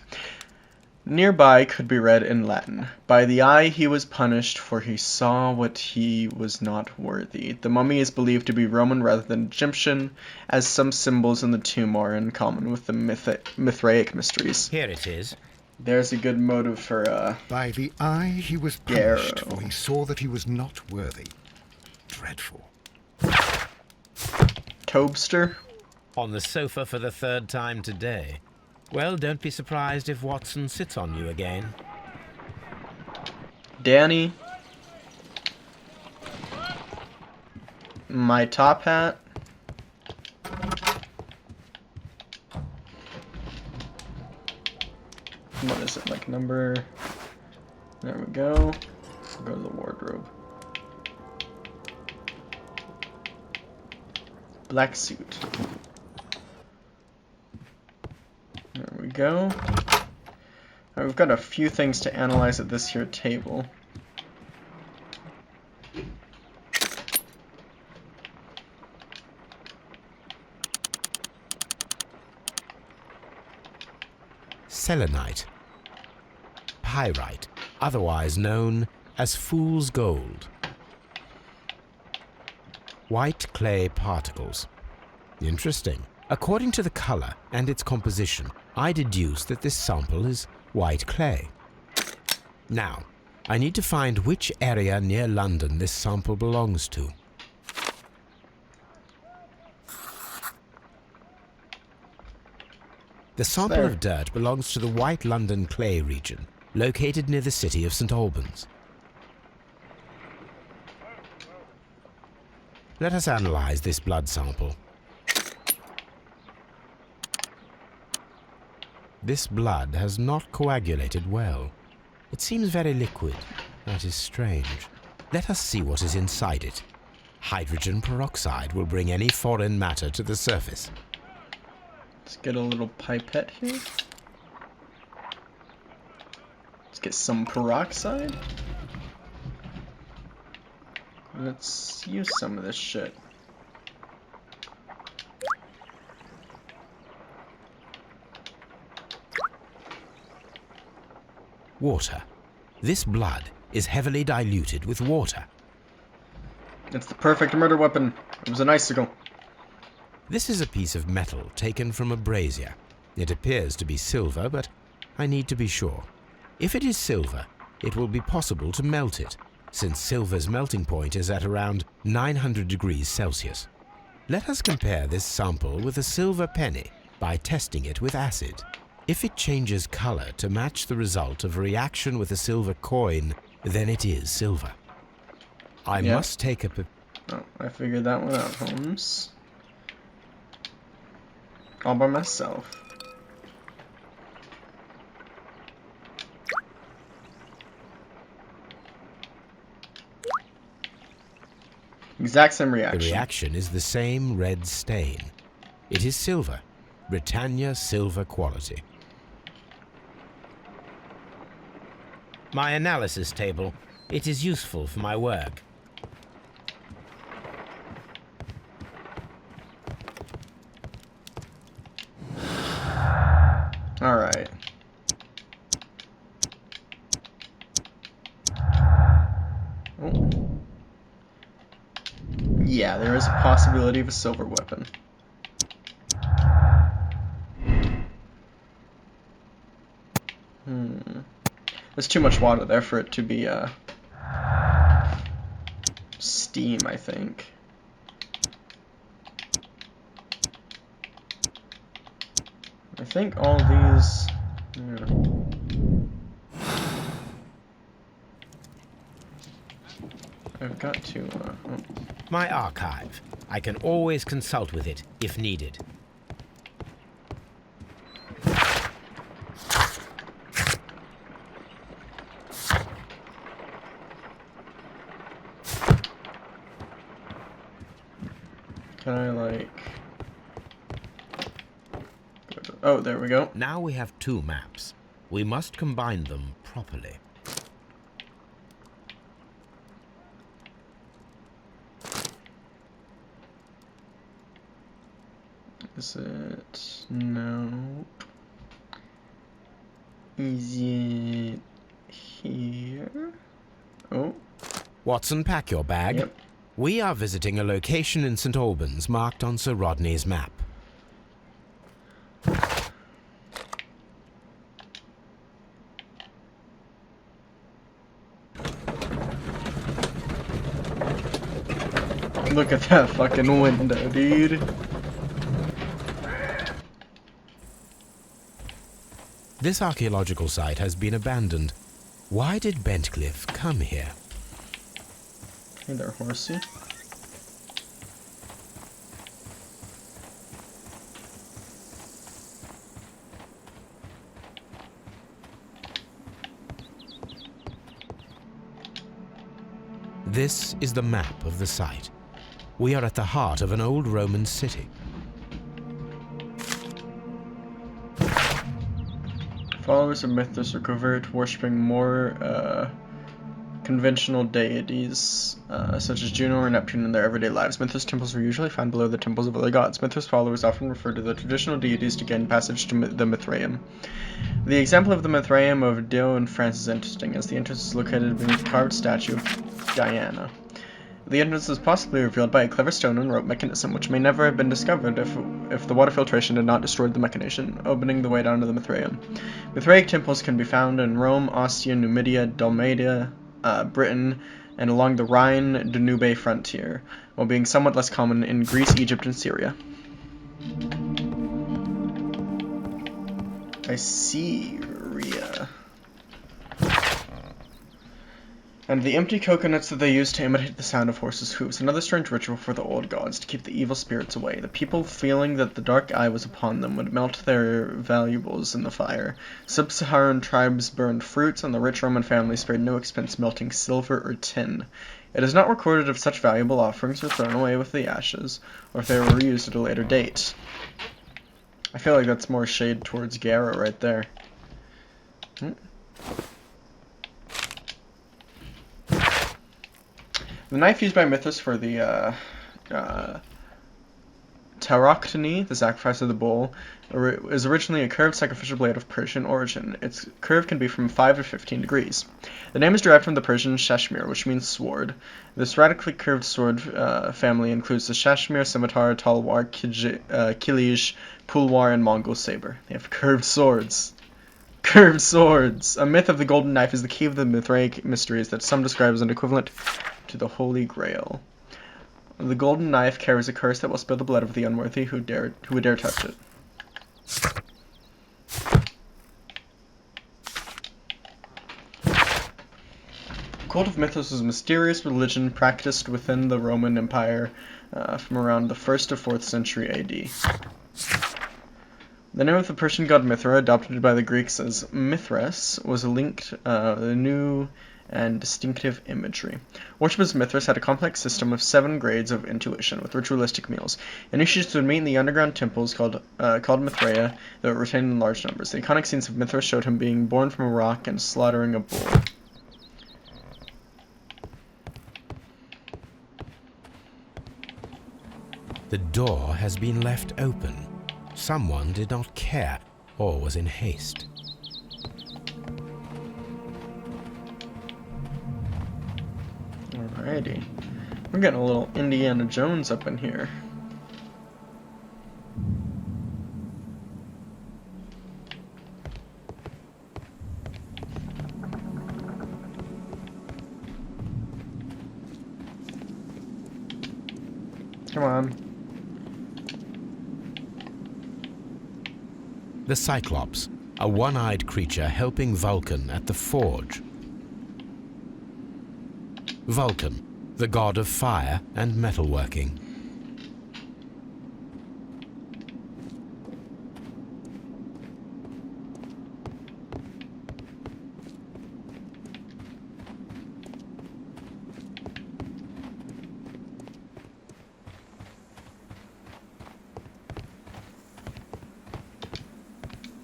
Nearby could be read in Latin, "By the eye he was punished, for he saw what he was not worthy." The mummy is believed to be Roman rather than Egyptian, as some symbols in the tomb are in common with the Mithraic mysteries. Here it is. There's a good motive for, By the eye he was punished, for he saw that he was not worthy. Dreadful. Tobster? On the sofa for the third time today. Well, don't be surprised if Watson sits on you again. Danny? My top hat? What is it, like number... There we go. Go to the wardrobe. Black suit. There we go. Alright, we've got a few things to analyze at this here table. Selenite. Pyrite, otherwise known as fool's gold. White clay particles. Interesting. According to the color and its composition, I deduce that this sample is white clay. Now, I need to find which area near London this sample belongs to. The sample of dirt belongs to the White London clay region, located near the city of St. Albans. Let us analyze this blood sample. This blood has not coagulated well. It seems very liquid. That is strange. Let us see what is inside it. Hydrogen peroxide will bring any foreign matter to the surface. Let's get a little pipette here. Let's get some peroxide. Let's use some of this shit. Water. This blood is heavily diluted with water. It's the perfect murder weapon. It was an icicle. This is a piece of metal taken from a brazier. It appears to be silver, but I need to be sure. If it is silver, it will be possible to melt it, since silver's melting point is at around 900 degrees Celsius. Let us compare this sample with a silver penny by testing it with acid. If it changes color to match the result of a reaction with a silver coin, then it is silver. I must take a... Oh, I figured that one out, Holmes. All by myself. Exact same reaction. The reaction is the same red stain. It is silver. Britannia silver quality. My analysis table. It is useful for my work. All right. Oh. Yeah, there is a possibility of a silver weapon. There's too much water there for it to be steam, I think. I think all these... Yeah. I've got to... oh. My archive. I can always consult with it if needed. Can I, like... Oh, there we go. Now we have two maps. We must combine them properly. Is it... No. Is it... here? Oh. Watson, pack your bag. Yep. We are visiting a location in St. Albans marked on Sir Rodney's map. Look at that fucking window, dude. This archaeological site has been abandoned. Why did Bentcliffe come here? Hey there, horsey. This is the map of the site. We are at the heart of an old Roman city. Followers of Mythos are covert, worshipping more conventional deities, such as Juno or Neptune in their everyday lives. Mythos temples are usually found below the temples of other gods. Mythos followers often refer to the traditional deities to gain passage to the Mithraeum. The example of the Mithraeum of Dio in France is interesting, as the entrance is located beneath a carved statue of Diana. The entrance is possibly revealed by a clever stone and rope mechanism, which may never have been discovered if the water filtration had not destroyed the mechanism, opening the way down to the Mithraeum. Mithraic temples can be found in Rome, Ostia, Numidia, Dalmatia, Britain, and along the Rhine-Danube frontier, while being somewhat less common in Greece, Egypt, and Syria. Assyria. And the empty coconuts that they used to imitate the sound of horses' hooves, another strange ritual for the old gods to keep the evil spirits away. The people, feeling that the dark eye was upon them, would melt their valuables in the fire. Sub-Saharan tribes burned fruits, and the rich Roman families spared no expense melting silver or tin. It is not recorded if such valuable offerings were thrown away with the ashes, or if they were reused at a later date. I feel like that's more shade towards Garrow right there. The knife used by Mythos for the tauroctony, the sacrifice of the bull, is originally a curved sacrificial blade of Persian origin. Its curve can be from 5 to 15 degrees. The name is derived from the Persian shashmir, which means sword. This radically curved sword family includes the shashmir, scimitar, talwar, kilij, pulwar, and Mongol saber. They have curved swords. Curved swords! A myth of the golden knife is the key of the Mithraic mysteries that some describe as an equivalent to the Holy Grail. The golden knife carries a curse that will spill the blood of the unworthy who would dare touch it. Gold of Mythos is a mysterious religion practiced within the Roman Empire from around the 1st to 4th century AD. The name of the Persian god Mithra, adopted by the Greeks as Mithras, was linked the new and distinctive imagery. Worshippers of Mithras had a complex system of 7 grades of intuition, with ritualistic meals. Initiates would meet in the underground temples called Mithraea that were retained in large numbers. The iconic scenes of Mithras showed him being born from a rock and slaughtering a bull. The door has been left open. Someone did not care, or was in haste. Alrighty. We're getting a little Indiana Jones up in here. Come on. The Cyclops, a one-eyed creature helping Vulcan at the forge. Vulcan, the god of fire and metalworking.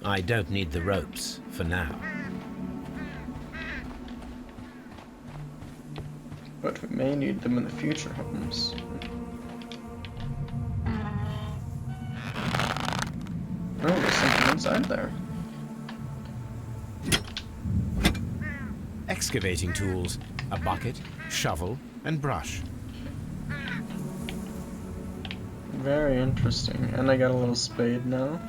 I don't need the ropes for now. But we may need them in the future, Holmes. Oh, there's something inside there. Excavating tools, a bucket, shovel, and brush. Very interesting. And I got a little spade now.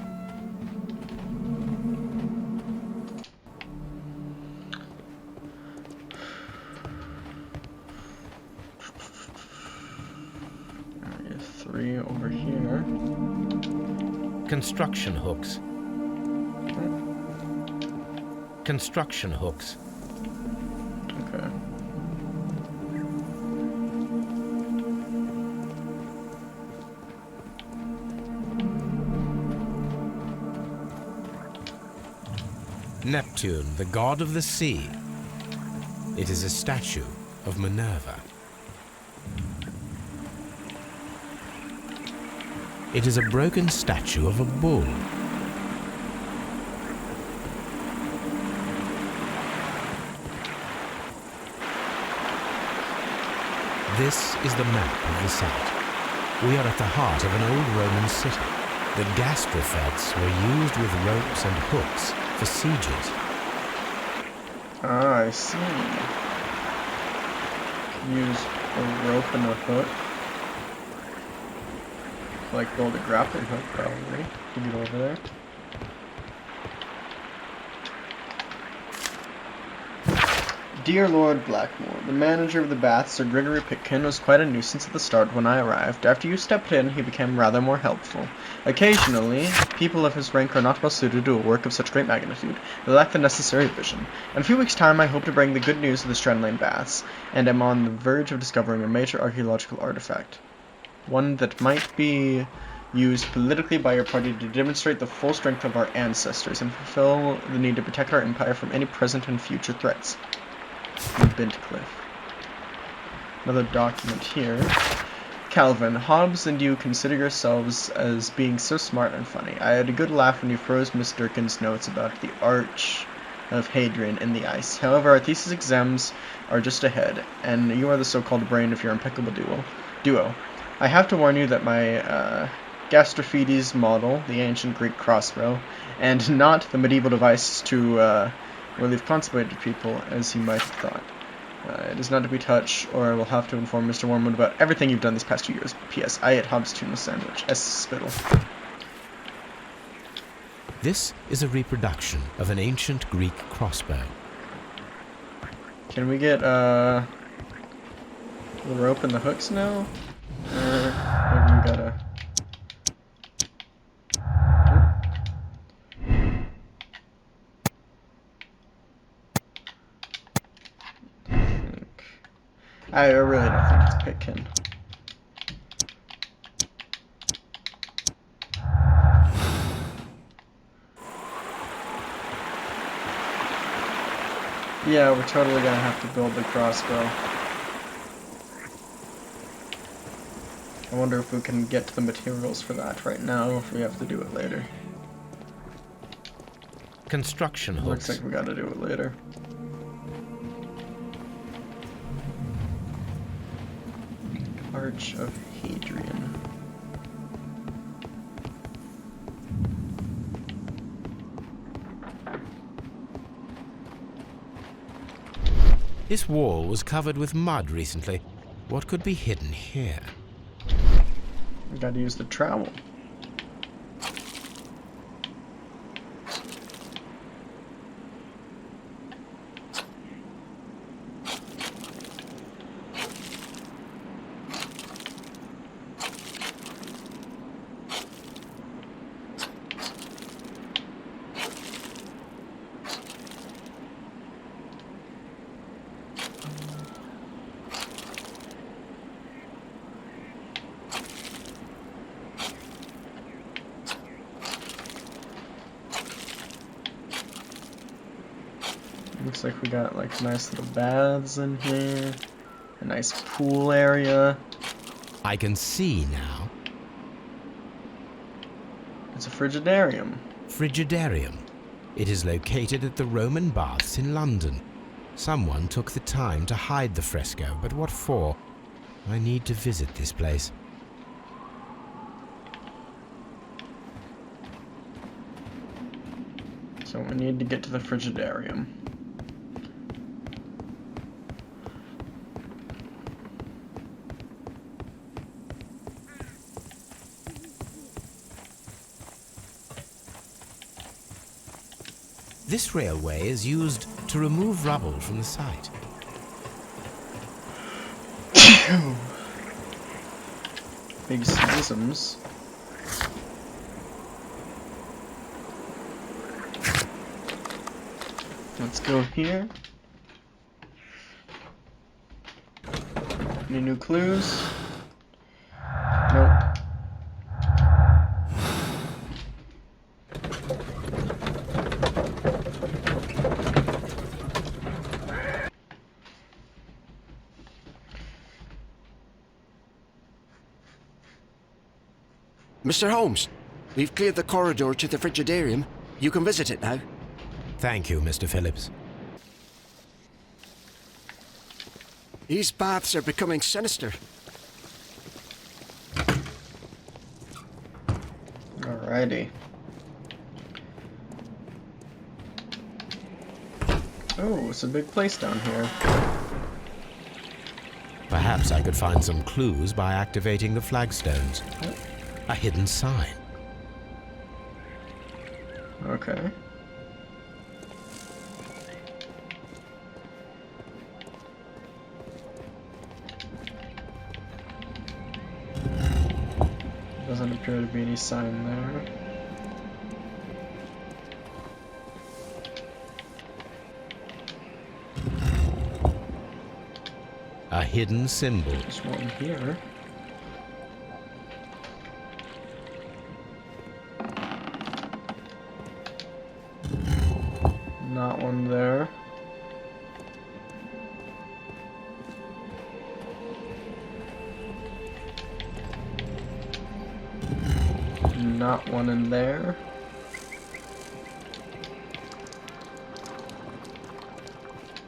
3 over here. Construction hooks. Construction hooks. Okay. Neptune, the god of the sea. It is a statue of Minerva. It is a broken statue of a bull. This is the map of the site. We are at the heart of an old Roman city. The gastrofeds were used with ropes and hooks for sieges. Ah, I see. Use a rope and a hook. Like build a grappling hook, probably, to get over there. Dear Lord Blackmore, the manager of the baths, Sir Gregory Pitkin, was quite a nuisance at the start when I arrived. After you stepped in, he became rather more helpful. Occasionally, people of his rank are not well suited to a work of such great magnitude. They lack the necessary vision. In a few weeks' time, I hope to bring the good news of the Strand Lane baths, and am on the verge of discovering a major archaeological artifact. One that might be used politically by your party to demonstrate the full strength of our ancestors and fulfill the need to protect our empire from any present and future threats. Bentcliffe. Another document here. Calvin, Hobbes and you consider yourselves as being so smart and funny. I had a good laugh when you froze Miss Durkin's notes about the Arch of Hadrian in the ice. However, our thesis exams are just ahead, and you are the so-called brain of your impeccable duo. I have to warn you that my Gastrophides model, the ancient Greek crossbow, and not the medieval device to relieve constipated people, as you might have thought. It is not to be touched, or I will have to inform Mr. Wormwood about everything you've done these past 2 years. P.S. I ate Hobbs' tuna sandwich. S. Spittle. This is a reproduction of an ancient Greek crossbow. Can we get the rope and the hooks now? Or maybe we gotta... I really don't think it's Pitkin. Yeah, we're totally gonna have to build the crossbow. I wonder if we can get to the materials for that right now, or if we have to do it later. Construction hooks. Looks like we gotta do it later. Arch of Hadrian. This wall was covered with mud recently. What could be hidden here? We gotta use the trowel. Looks like we got like nice little baths in here, a nice pool area. I can see now. It's a frigidarium. Frigidarium. It is located at the Roman Baths in London. Someone took the time to hide the fresco, but what for? I need to visit this place. So we need to get to the frigidarium. This railway is used to remove rubble from the site. big schisms. Let's go here. Any new clues? Nope. Mr. Holmes, we've cleared the corridor to the Frigidarium. You can visit it now. Thank you, Mr. Phillips. These baths are becoming sinister. Alrighty. Oh, it's a big place down here. Perhaps I could find some clues by activating the flagstones. A hidden sign. Okay. Doesn't appear to be any sign there. A hidden symbol. There's one here. Not one there. Not one in there.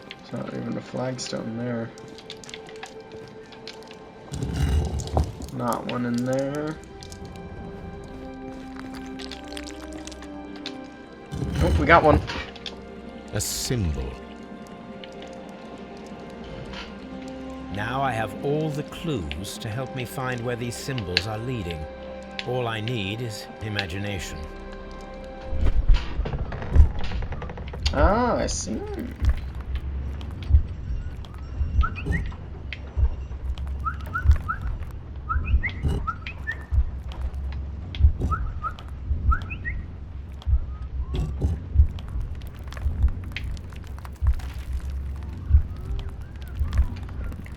There's not even a flagstone there. Not one in there. Oh, we got one. A symbol. Now I have all the clues to help me find where these symbols are leading. All I need is imagination. Ah, I see.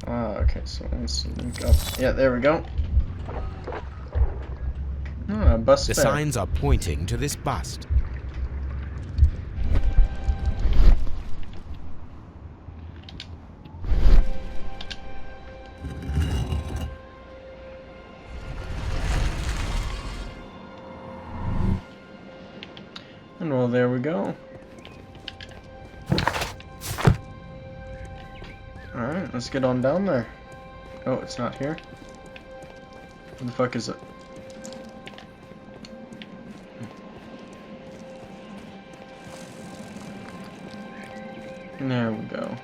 Okay, so let's link up. Yeah, there we go. Ah, bust The there. signs are pointing to this bust. And well, there we go. Alright, let's get on down there. Oh, it's not here. Where the fuck is it? There we go.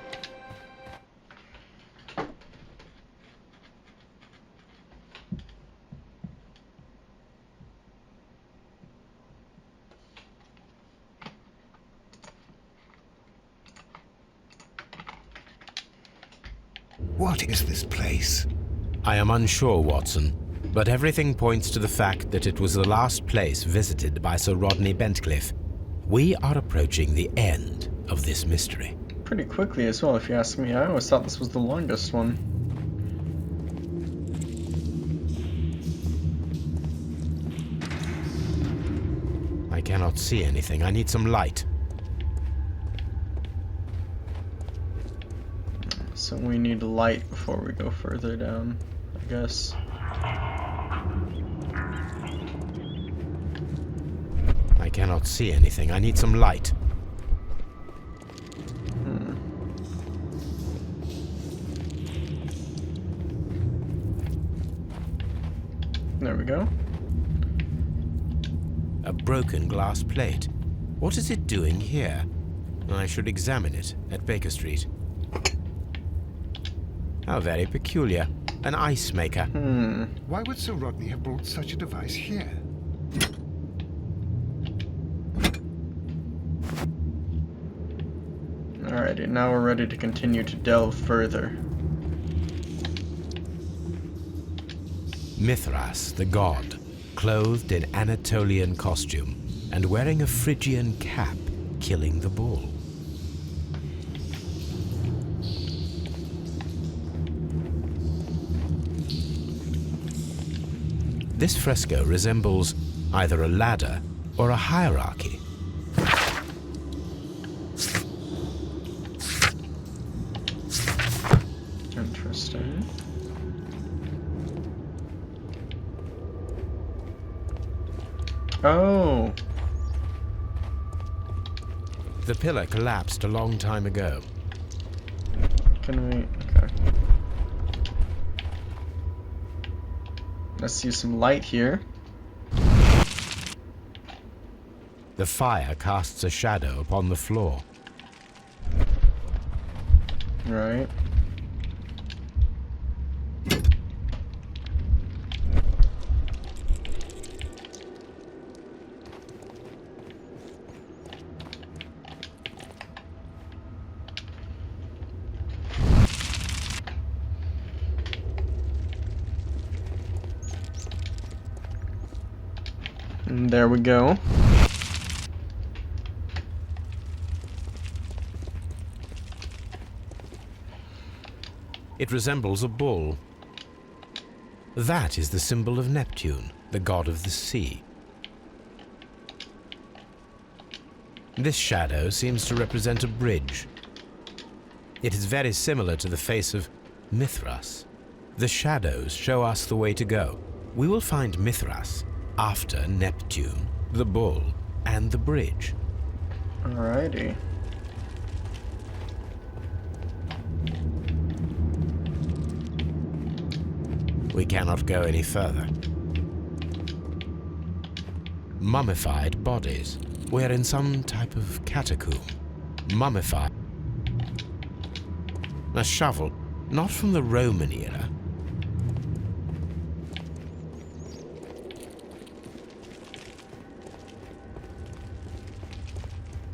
What is this place? I am unsure, Watson, but everything points to the fact that it was the last place visited by Sir Rodney Bentcliffe. We are approaching the end of this mystery. Pretty quickly as well, if you ask me. I always thought this was the longest one. I cannot see anything. I need some light. So we need light before we go further down, I guess. I cannot see anything. I need some light. There we go. A broken glass plate. What is it doing here? I should examine it at Baker Street. How very peculiar. An ice maker. Why would Sir Rodney have brought such a device here? Alrighty, now we're ready to continue to delve further. Mithras, the god, clothed in Anatolian costume and wearing a Phrygian cap, killing the bull. This fresco resembles either a ladder or a hierarchy. Interesting. Oh. The pillar collapsed a long time ago. Can we... Okay. Let's see some light here. The fire casts a shadow upon the floor. Right. And there we go. It resembles a bull. That is the symbol of Neptune, the god of the sea. This shadow seems to represent a bridge. It is very similar to the face of Mithras. The shadows show us the way to go. We will find Mithras after Neptune, the bull, and the bridge. Alrighty. We cannot go any further. Mummified bodies. We're in some type of catacomb. Mummified. A shovel, not from the Roman era.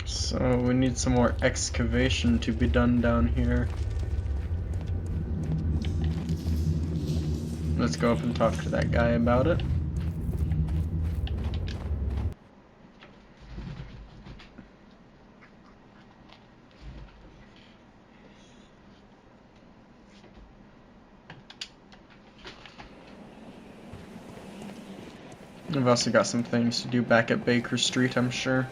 So we need some more excavation to be done down here. Let's go up and talk to that guy about it. We've also got some things to do back at Baker Street, I'm sure.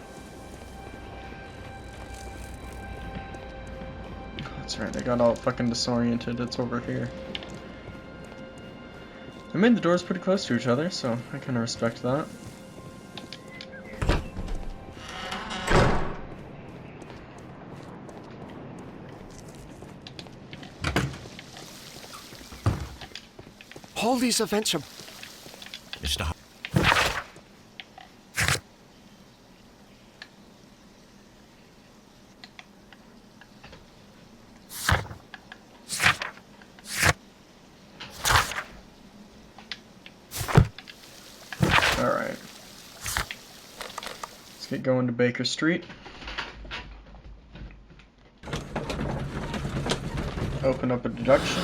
That's right, I got all fucking disoriented. It's over here. I made the doors pretty close to each other, so I kind of respect that. All these events are... Mr. Alright. Let's get going to Baker Street. Open up a deduction.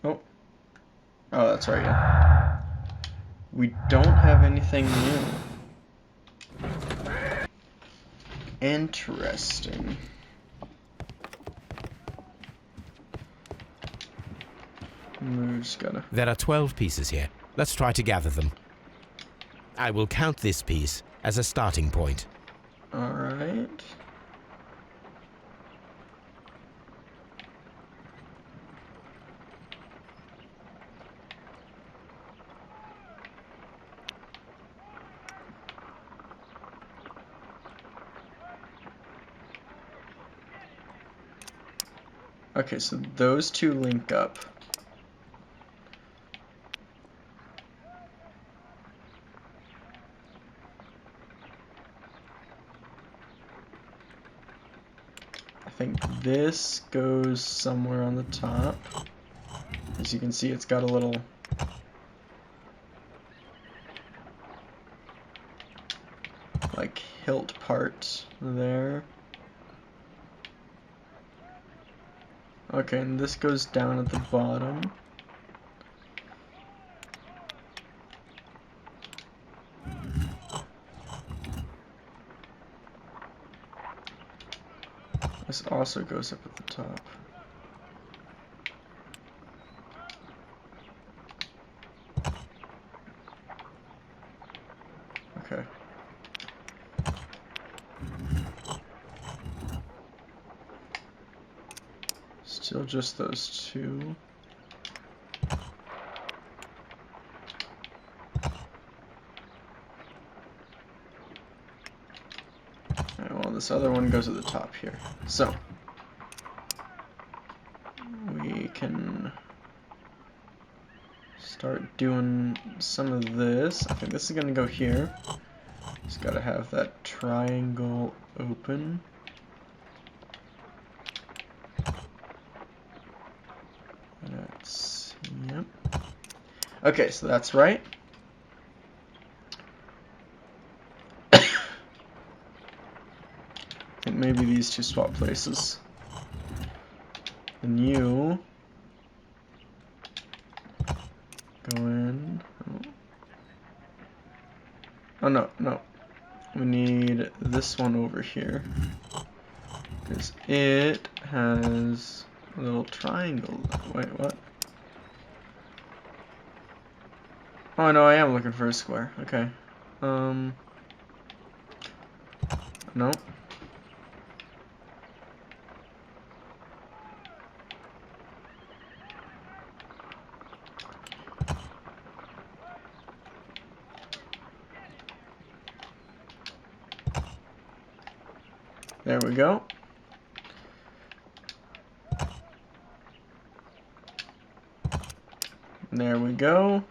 Oh. Oh, that's right, yeah. We don't have anything new. Interesting. We just gotta... There are 12 pieces here. Let's try to gather them. I will count this piece as a starting point. Alright. Okay, so those two link up. I think this goes somewhere on the top. As you can see, it's got a little like hilt part there. Okay, and this goes down at the bottom. also goes up at the top. Okay. Still just those two. Alright, well, this other one goes at the top here. So, we can start doing some of this. I think this is going to go here. Just got to have that triangle open. That's, yep. Okay, so that's right. I think maybe these two swap places. And you go in. Oh no, no. We need this one over here. Because it has a little triangle. Wait, what? Oh no, I am looking for a square. Okay. No. There we go. There we go.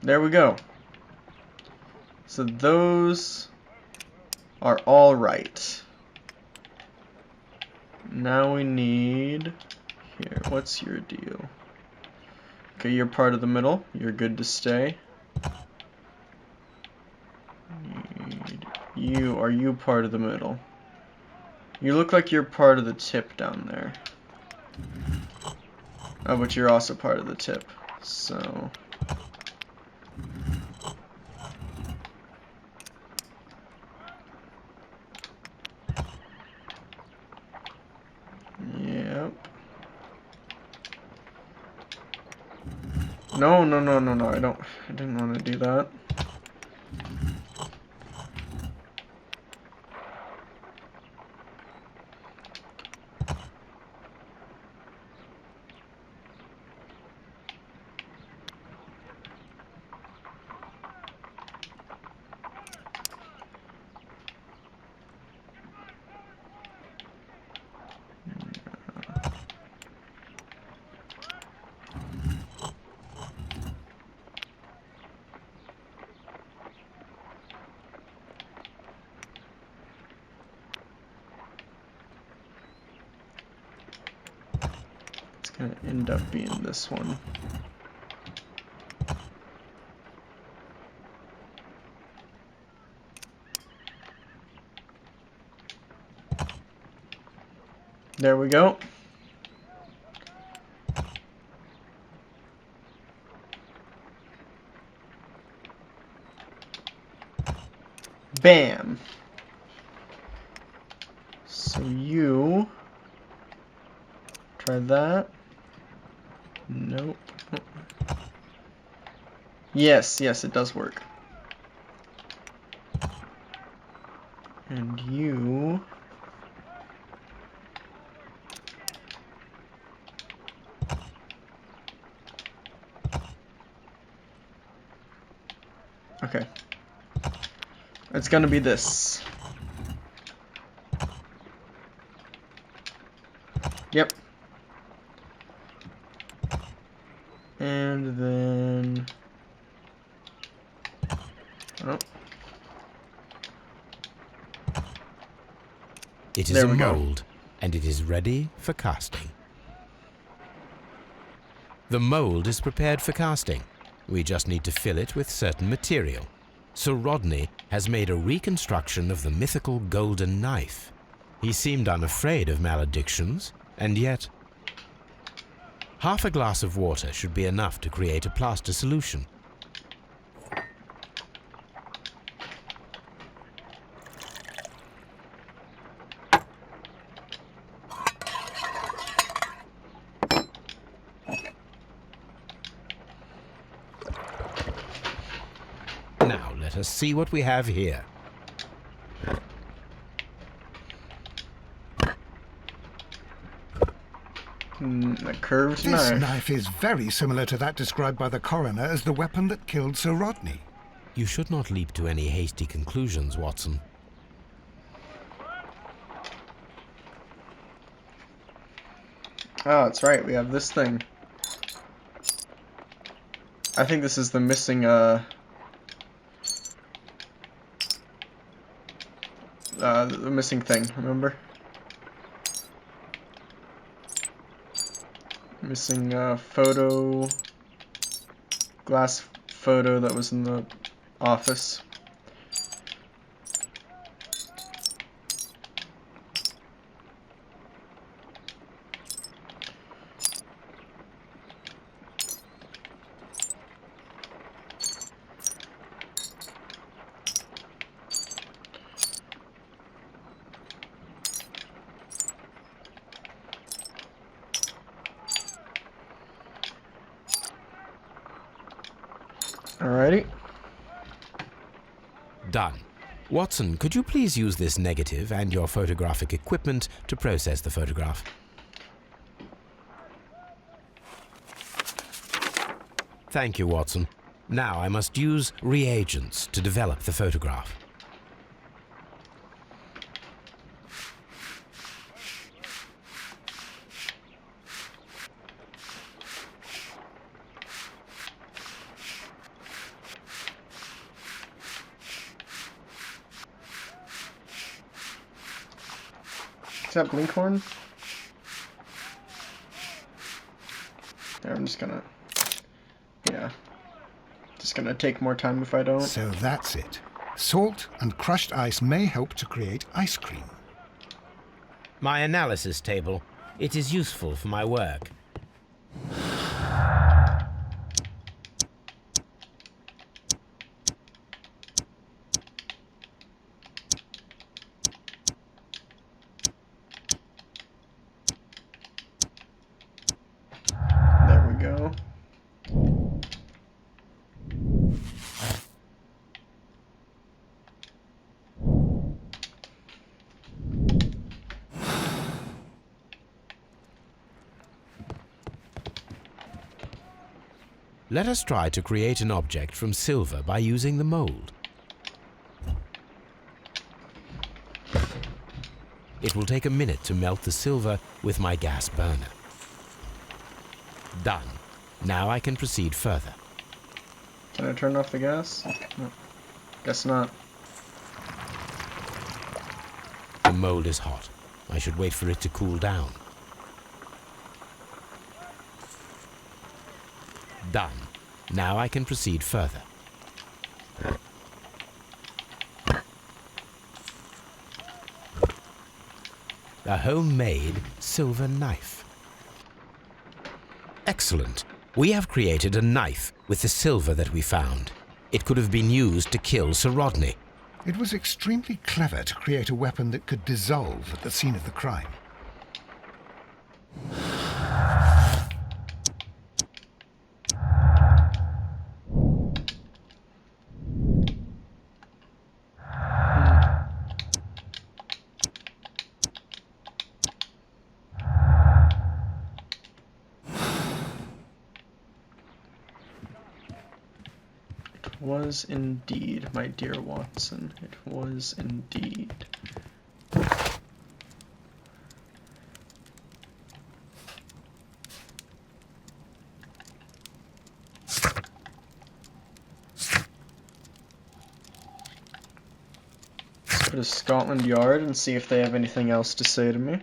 There we go. So those are all right. Now we need... Here, what's your deal? Okay, you're part of the middle. You're good to stay. Are you part of the middle? You look like you're part of the tip down there. Oh, but you're also part of the tip. So... Yep. No, no, no, no, no. I didn't want to do that. Gonna end up being this one. There we go. Bam. So you try that. Nope. Yes, yes, it does work. And you... Okay. It's gonna be this. Yep. And then... Oh. It is There a we go. mold, and it is ready for casting. The mold is prepared for casting. We just need to fill it with certain material. Sir Rodney has made a reconstruction of the mythical golden knife. He seemed unafraid of maledictions, and yet... Half a glass of water should be enough to create a plaster solution. let us see what we have here. A curved This knife. knife is very similar to that described by the coroner as the weapon that killed Sir Rodney. You should not leap to any hasty conclusions, Watson. Oh, that's right, we have this thing. I think this is the missing, the missing thing, remember? Missing, photo... glass photo that was in the office. Alrighty. Done. Watson, could you please use this negative and your photographic equipment to process the photograph? Thank you, Watson. Now I must use reagents to develop the photograph. Is that Blinkhorn? There, I'm just gonna... yeah. Just gonna take more time if I don't. So that's it. Salt and crushed ice may help to create ice cream. My analysis table. It is useful for my work. There we go. Let us try to create an object from silver by using the mold. It will take a minute to melt the silver with my gas burner. Done. Now I can proceed further. Can I turn off the gas? No. Guess not. The mold is hot. I should wait for it to cool down. Done. Now I can proceed further. A homemade silver knife. Excellent. We have created a knife with the silver that we found. It could have been used to kill Sir Rodney. It was extremely clever to create a weapon that could dissolve at the scene of the crime. Was indeed, my dear Watson. It was indeed. Let's go to Scotland Yard and see if they have anything else to say to me.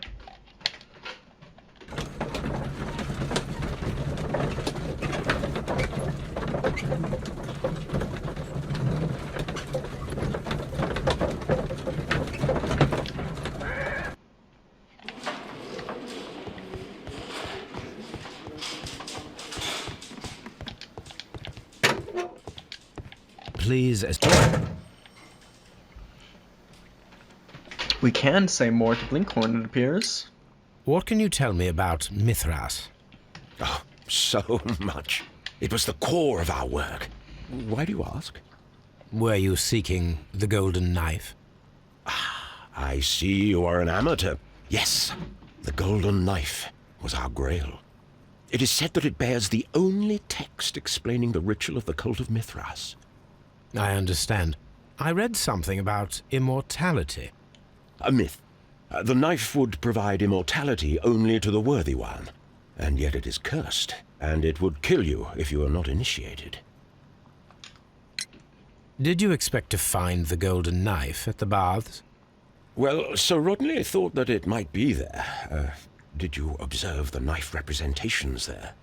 Please, We can say more to Blinkhorn, it appears. what can you tell me about Mithras? Oh, so much. It was the core of our work. Why do you ask? Were you seeking the golden knife? I see you are an amateur. Yes, the golden knife was our grail. It is said that it bears the only text explaining the ritual of the cult of Mithras. I understand. I read something about immortality. A myth. The knife would provide immortality only to the worthy one, and yet it is cursed, and it would kill you if you are not initiated. Did you expect to find the golden knife at the baths? Well, Sir Rodney thought that it might be there. Did you observe the knife representations there?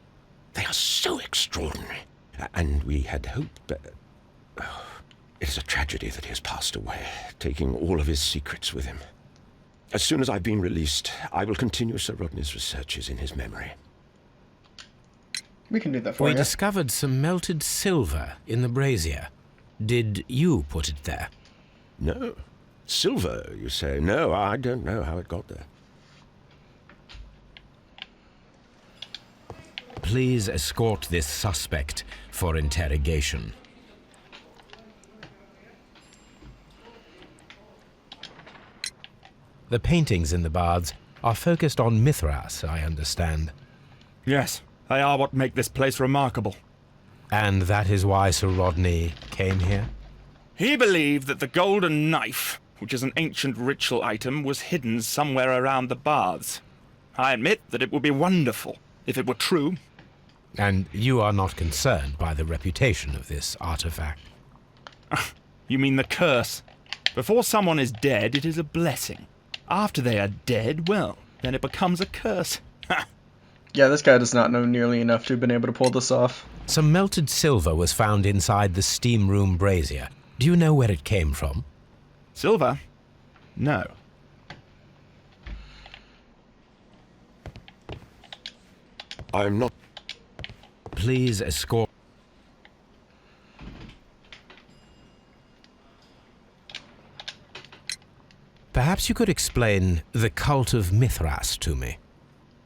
They are so extraordinary, and we had hoped that... It is a tragedy that he has passed away, taking all of his secrets with him. As soon as I've been released, I will continue Sir Rodney's researches in his memory. We can do that for We you. discovered some melted silver in the brazier. Did you put it there? No. Silver, you say? No, I don't know how it got there. Please escort this suspect for interrogation. The paintings in the baths are focused on Mithras, I understand. Yes, they are what make this place remarkable. And that is why Sir Rodney came here? He believed that the golden knife, which is an ancient ritual item, was hidden somewhere around the baths. I admit that it would be wonderful if it were true. And you are not concerned by the reputation of this artifact? You mean the curse? Before someone is dead, it is a blessing. After they are dead, well, then it becomes a curse. Yeah, this guy does not know nearly enough to have been able to pull this off. Some melted silver was found inside the steam room brazier. Do you know where it came from? Silver? No. I'm not... Please escort... Perhaps you could explain the cult of Mithras to me.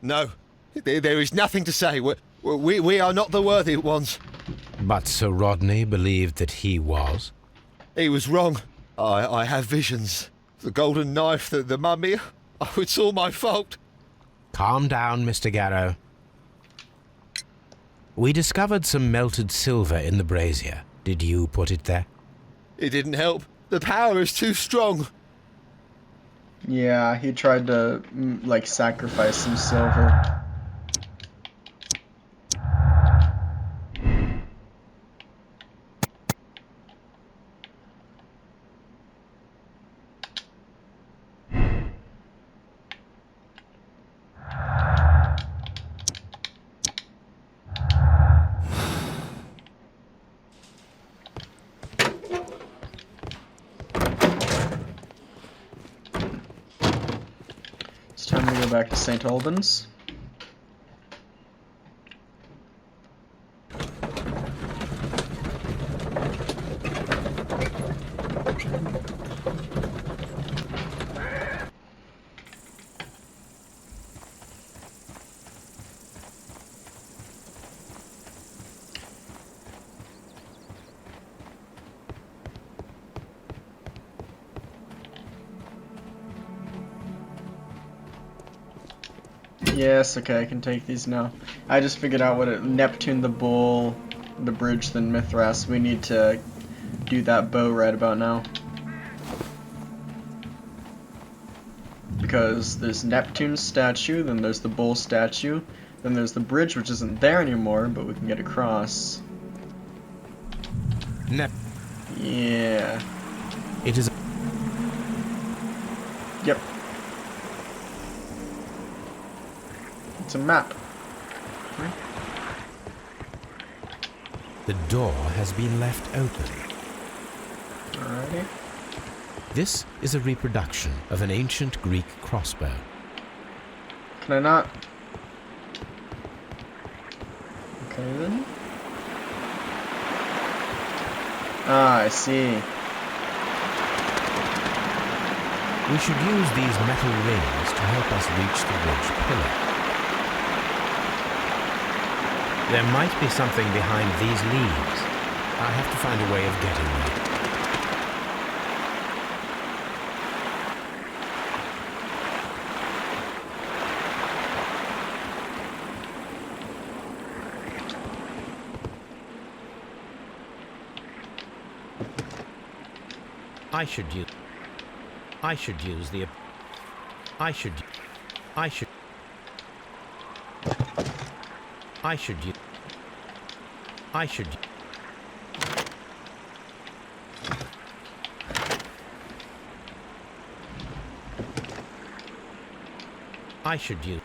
No, there is nothing to say. We are not the worthy ones. But Sir Rodney believed that he was. He was wrong. I have visions. The golden knife, the mummy. Oh, it's all my fault. Calm down, Mr. Garrow. We discovered some melted silver in the brazier. Did you put it there? It didn't help. The power is too strong. Yeah, he tried to, like, sacrifice some silver. It's time to go back to St. Albans. Yes, okay, I can take these now. I just figured out what it... Neptune, the bull, the bridge, then Mithras. We need to do that bow right about now. Because there's Neptune's statue, then there's the bull statue, then there's the bridge, which isn't there anymore, but we can get across. Yeah. It is... Yep. It's a map. The door has been left open. Alrighty. This is a reproduction of an ancient Greek crossbow. Can I not? Okay then. Ah, I see. We should use these metal rings to help us reach the ridge pillar. There might be something behind these leaves. I have to find a way of getting there. I should use the... I should use... I should use... I should use...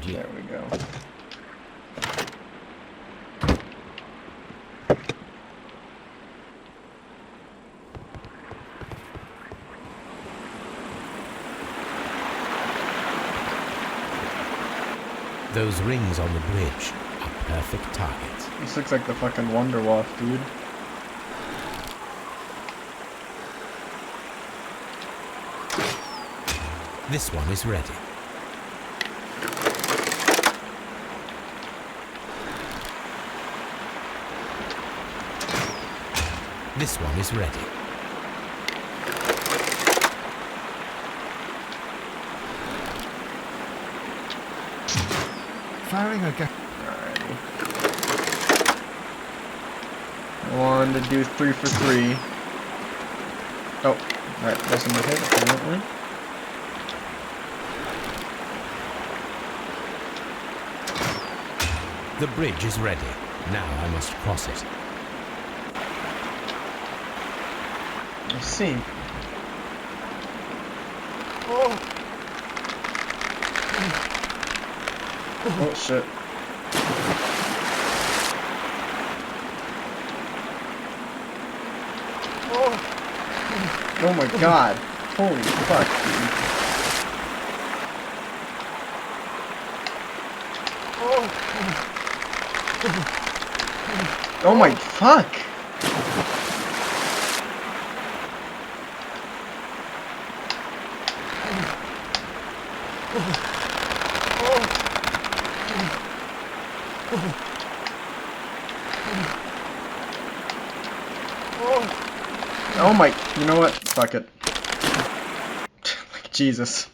There we go. Those rings on the bridge are perfect targets. This looks like the fucking Wonderwalk, dude. This one is ready. This one is ready. Firing a gun. Alrighty. I wanted to do 3 for 3. Oh, that doesn't hit apparently. The bridge is ready. Now I must cross it. I see. Oh shit. Oh my god. Holy fuck, dude. Oh my fuck! Oh my, you know what? Fuck it. Like, Jesus.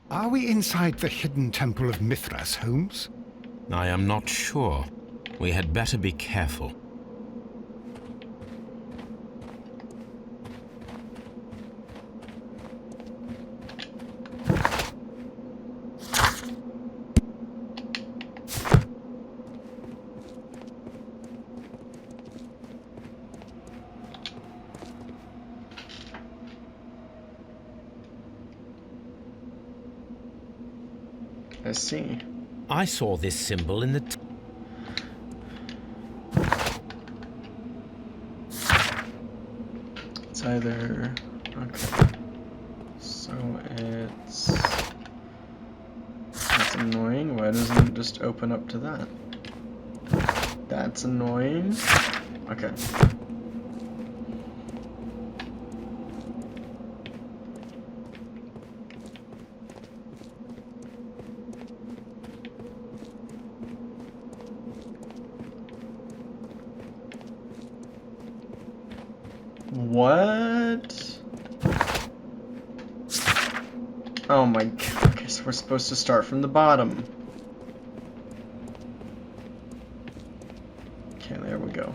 Are we inside the hidden temple of Mithras, Holmes? I am not sure. We had better be careful. I see. I saw this symbol in the... It's either... Okay. So it's... That's annoying. Why doesn't it just open up to that? That's annoying. Okay. What? Oh my god, okay, so we're supposed to start from the bottom. Okay, there we go.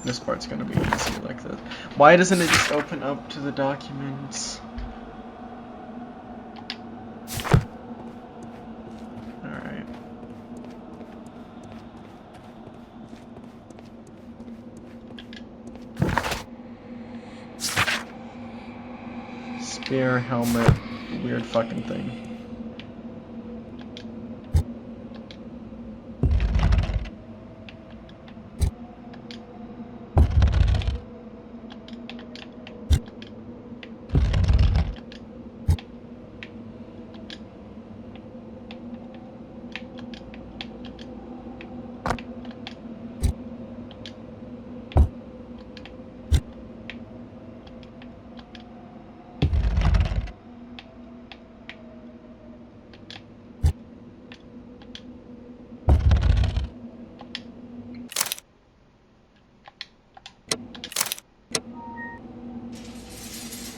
This part's gonna be easier like this. Why doesn't it just open up to the documents? Alright. Spear, helmet, weird fucking thing.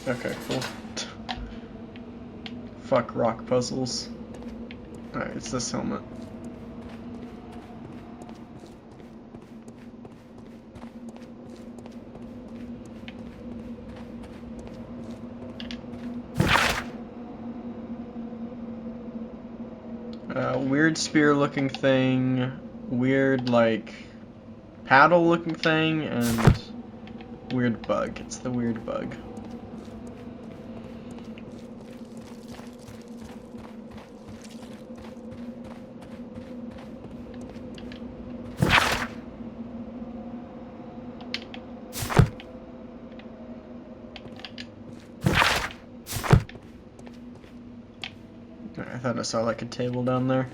Okay, cool. Fuck rock puzzles. Alright, it's this helmet. Weird spear looking thing, weird like paddle looking thing, and weird bug. It's the weird bug. I thought I saw like a table down there.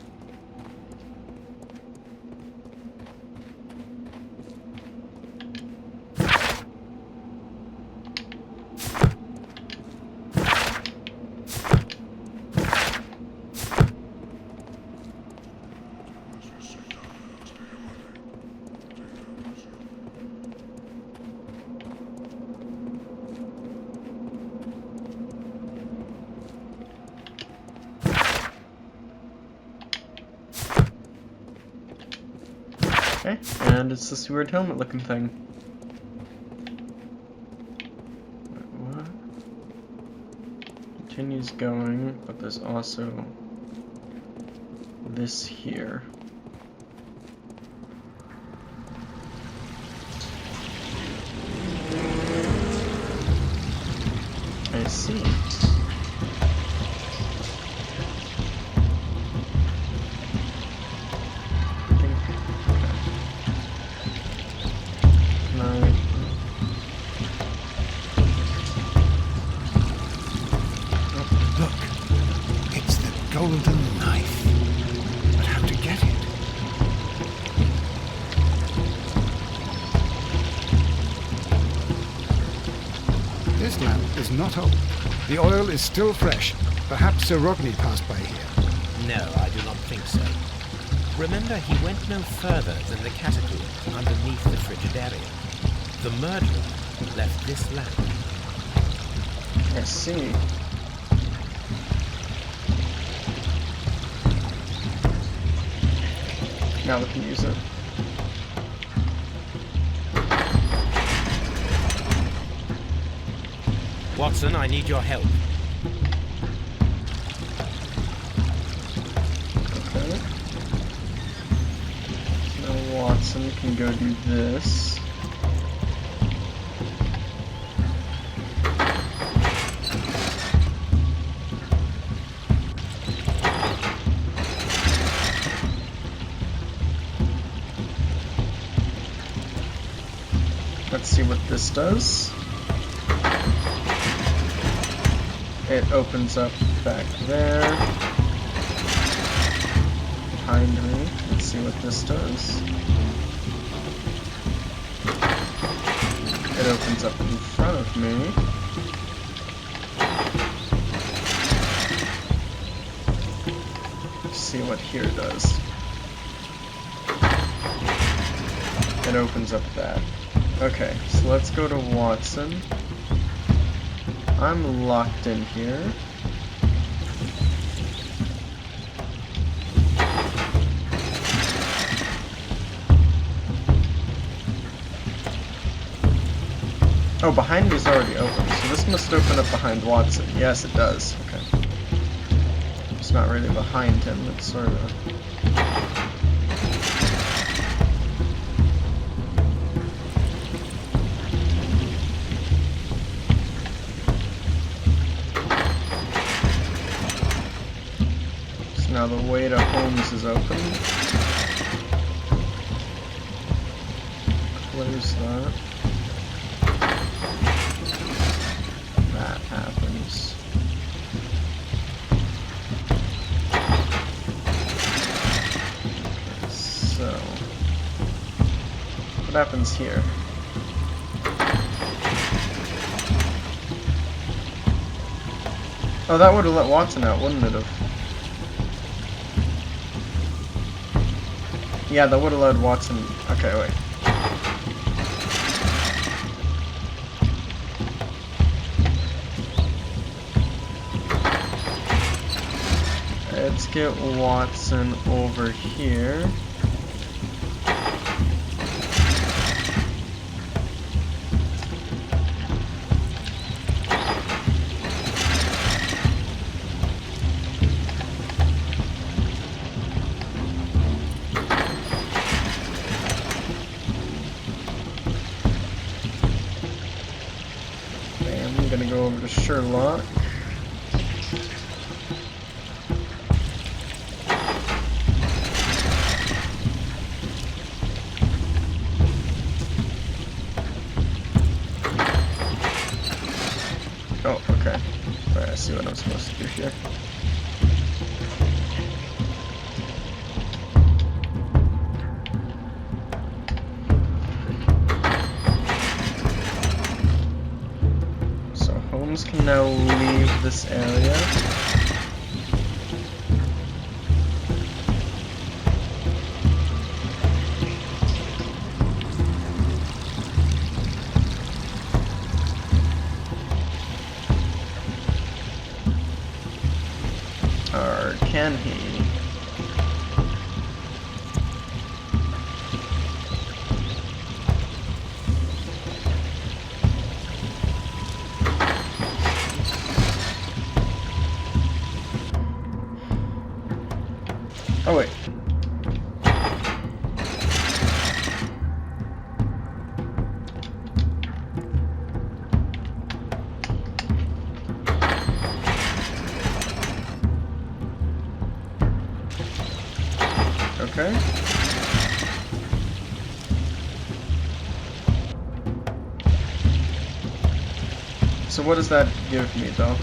Okay, and it's this weird helmet looking thing. What? Continues going, but there's also this here. I see. Golden knife. But how to get it? This lamp is not old. The oil is still fresh. Perhaps Sir Rodney passed by here. No, I do not think so. Remember, he went no further than the catacombs underneath the Frigidaria. The murderer left this lamp. I see. Now we can use it. Watson, I need your help. Okay. Now Watson can go do this. Let's see what this does. It opens up back there. Behind me. Let's see what this does. It opens up in front of me. Let's see what here does. It opens up that. Okay, so let's go to Watson. I'm locked in here. Oh, behind me is already open, so this must open up behind Watson. Yes, it does. Okay. It's not really behind him, it's sort of... Now the way to Holmes is open. Close that. That happens. Okay, so what happens here? Oh, that would have let Watson out, wouldn't it have? Yeah, that would have led Watson. Okay, wait. let's get Watson over here. I'm gonna go over to Sherlock. Oh, okay. Alright, I see what I'm supposed to do here. So Holmes can now leave this area. Or can he? Oh wait. Okay. So what does that give me though?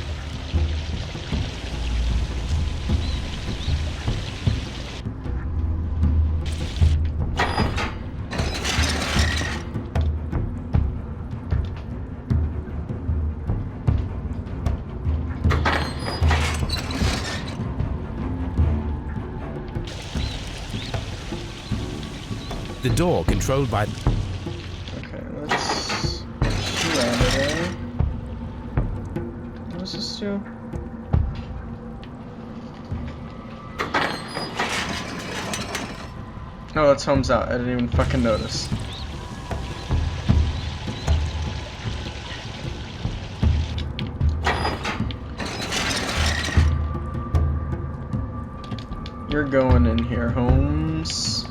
The door controlled by... Okay, let's shoot out of there. What does this do? No, that's Holmes out. I didn't even fucking notice. You're going in here, Holmes.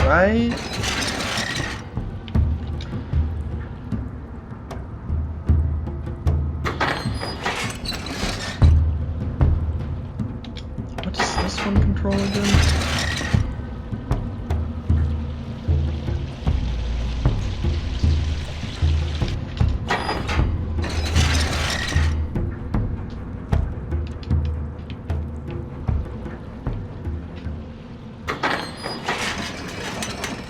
Right? What does this one control again?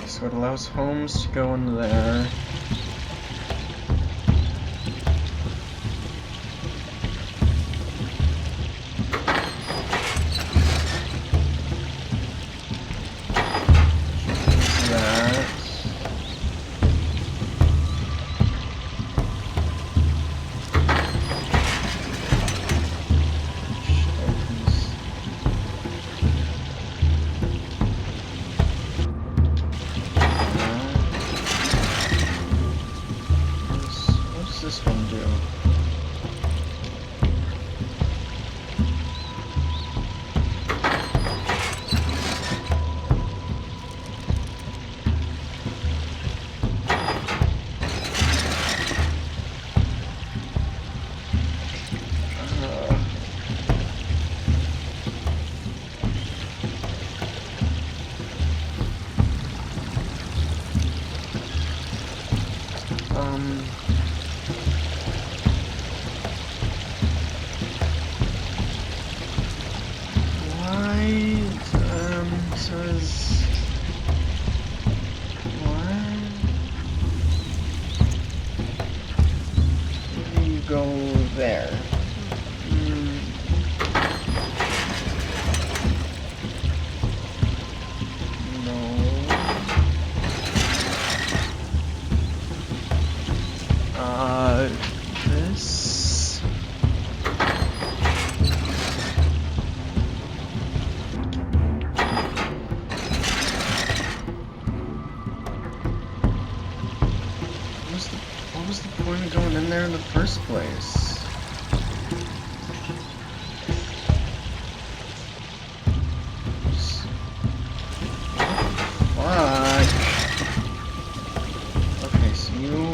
So it allows Holmes to go in there. Use that. What does this one do? Why? Says what? Maybe you go what was the point of going in there in the first place? Fuck. Okay, so you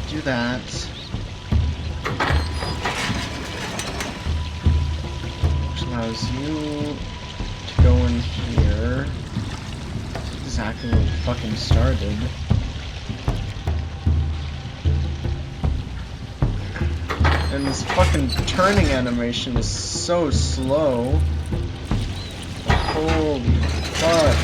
do that. Which allows you to go in here. That's exactly where we fucking started. And this fucking turning animation is so slow. Holy fuck.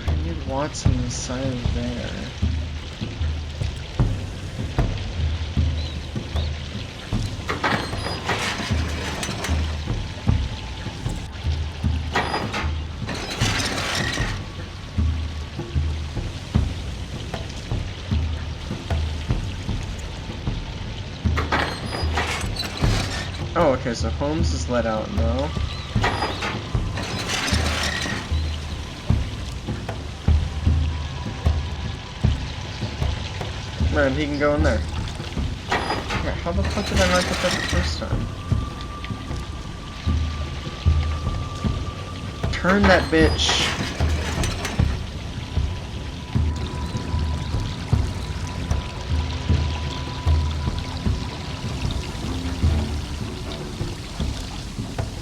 I need Watson inside of there. Oh, okay, so Holmes is let out now. Man, he can go in there. Yeah, how the fuck did I not get that the first time? Turn that bitch.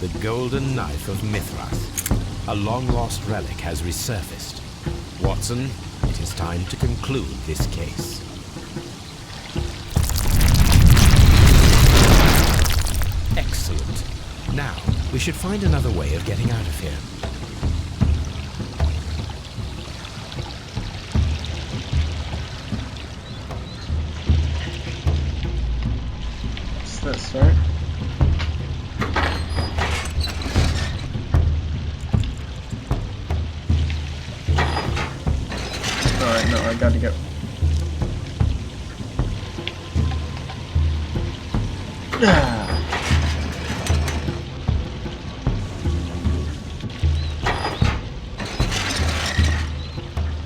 The golden knife of Mithras. A long-lost relic has resurfaced. Watson, it is time to conclude this case. Excellent. Now, we should find another way of getting out of here. What's this, right? Alright, no, I gotta go.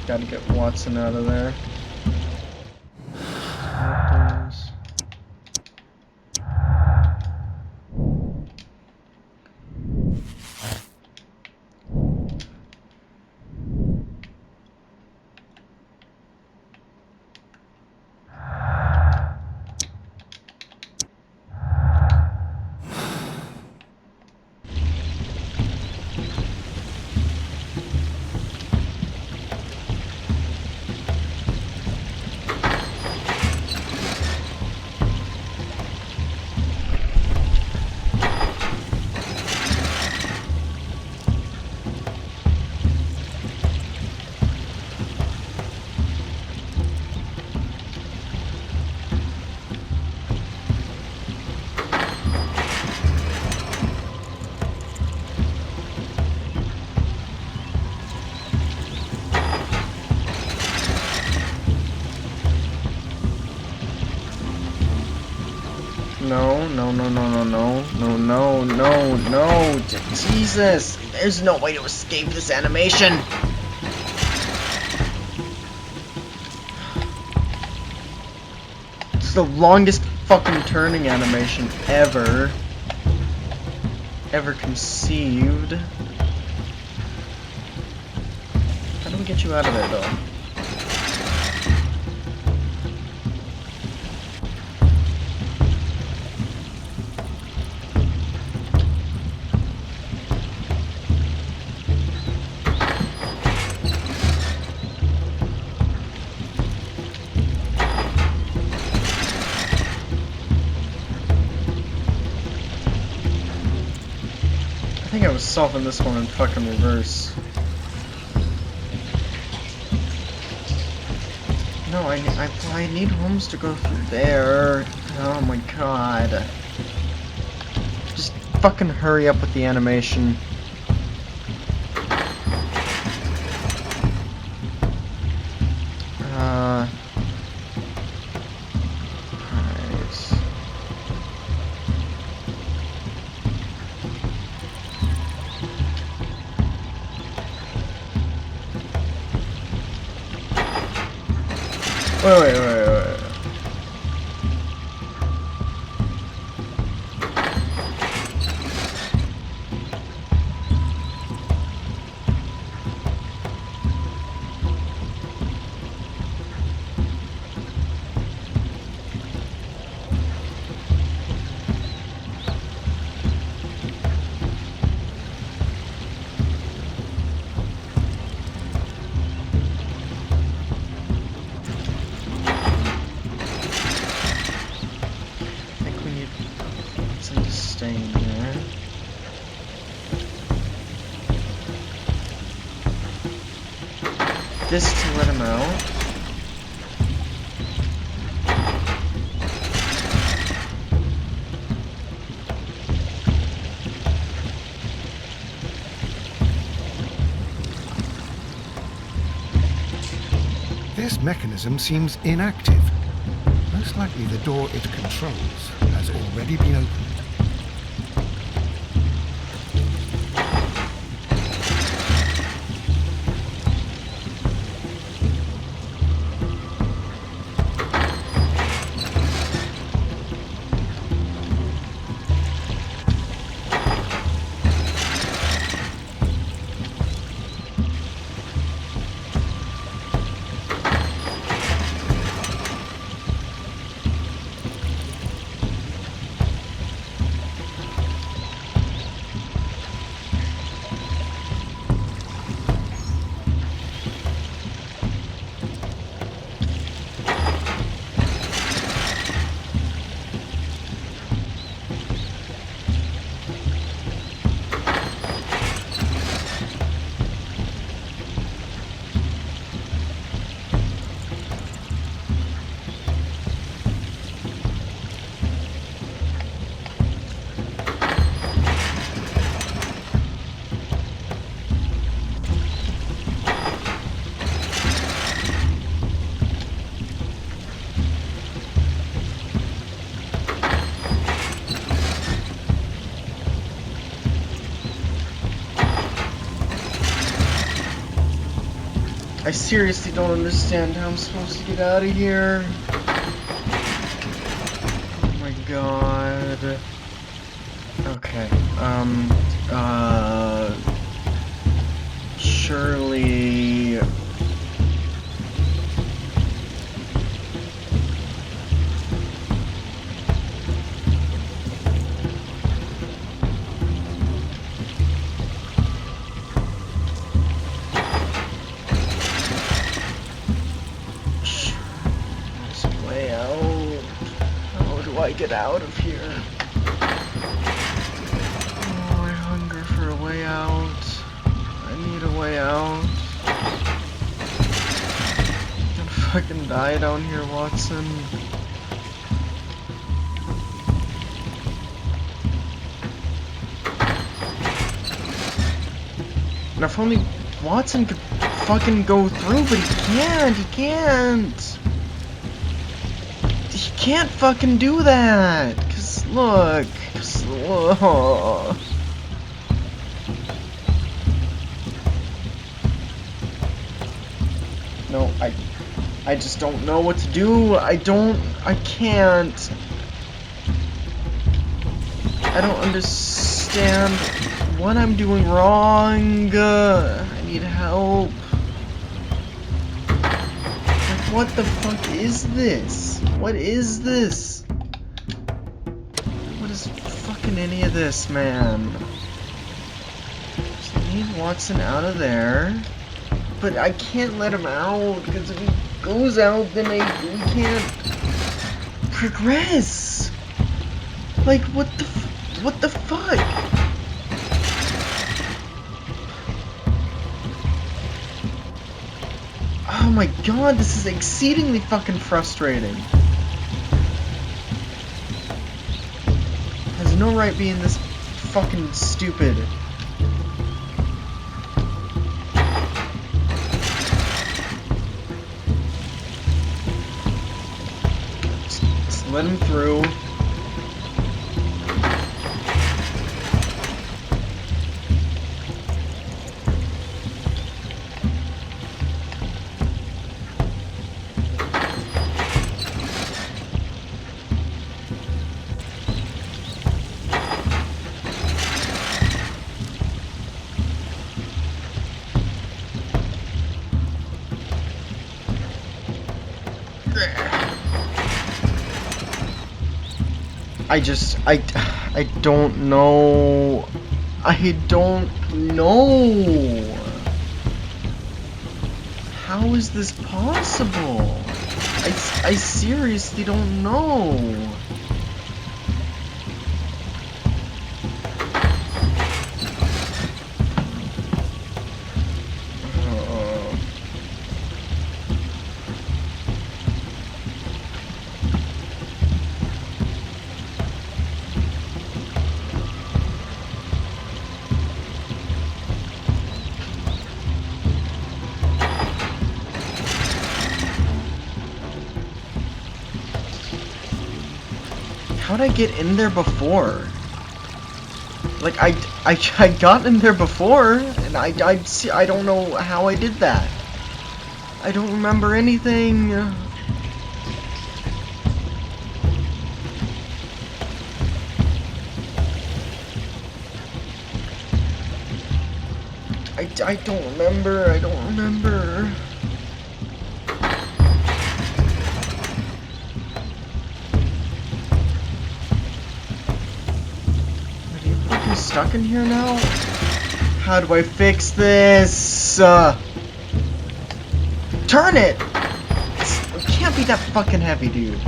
Gotta get Watson out of there. No, no, no, no, no, no, no, no, no, no, Jesus! There's no way to escape this animation! It's the longest fucking turning animation ever conceived. How do we get you out of there, though? I think I was solving this one in fucking reverse. No, I need Holmes to go through there. Oh my god. Just fucking hurry up with the animation. Wait. I think we need some to stay in there. This to let him out. This mechanism seems inactive. Most likely the door it controls has already been opened. I seriously don't understand how I'm supposed to get out of here. Oh my god. Okay, surely... There's a way out. How do I get out of here? Oh, I hunger for a way out. I need a way out. I'm gonna fucking die down here, Watson. And if only Watson could fucking go through, but he can't. He can't fucking do that. Cause look. No, I just don't know what to do. I can't. I don't understand what I'm doing wrong. I need help. Like, what the fuck is this? What is this? What is fucking any of this, man? Just need Watson out of there. But I can't let him out, because if he goes out, then we can't progress. Like, what the fuck? Oh my god, this is exceedingly fucking frustrating. Has no right being this fucking stupid. Just let him through. I don't know. I don't know. How is this possible? I seriously don't know. How'd I get in there before? Like, I got in there before, and I don't know how I did that. I don't remember anything. I don't remember. I don't remember. Stuck in here now? How do I fix this? Turn it! It can't be that fucking heavy, dude.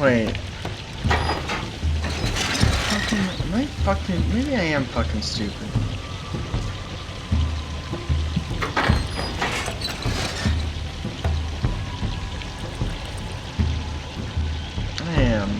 Wait. Am I fucking... Maybe I am fucking stupid. I am.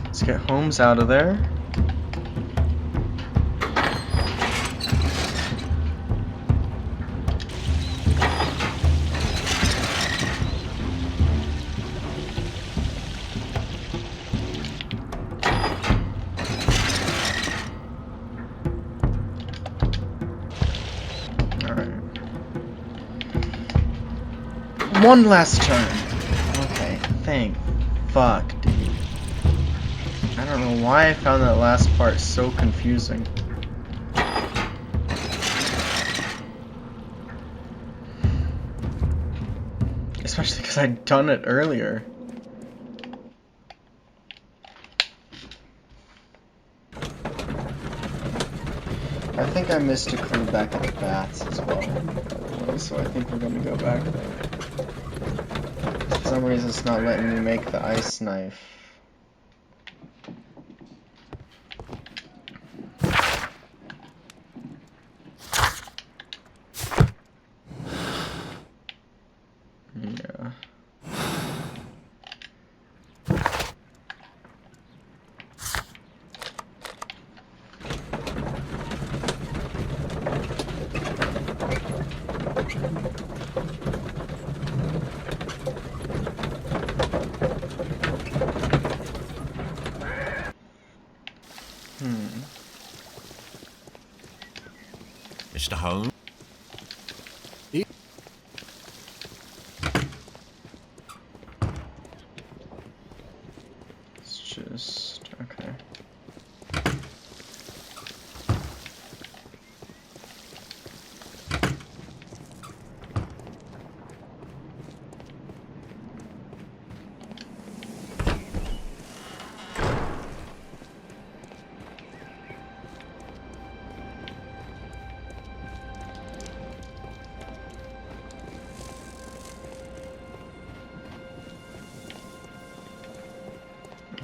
Let's get Holmes out of there. Alright. One last turn. Okay, thank fuck, dude. I don't know why I found that last part so confusing. Especially because I'd done it earlier. I think I missed a clue back at the baths as well, by the way, so I think we're gonna go back there. For some reason it's not letting me make the ice knife. Yeah. Mr. Holmes? It's just... okay.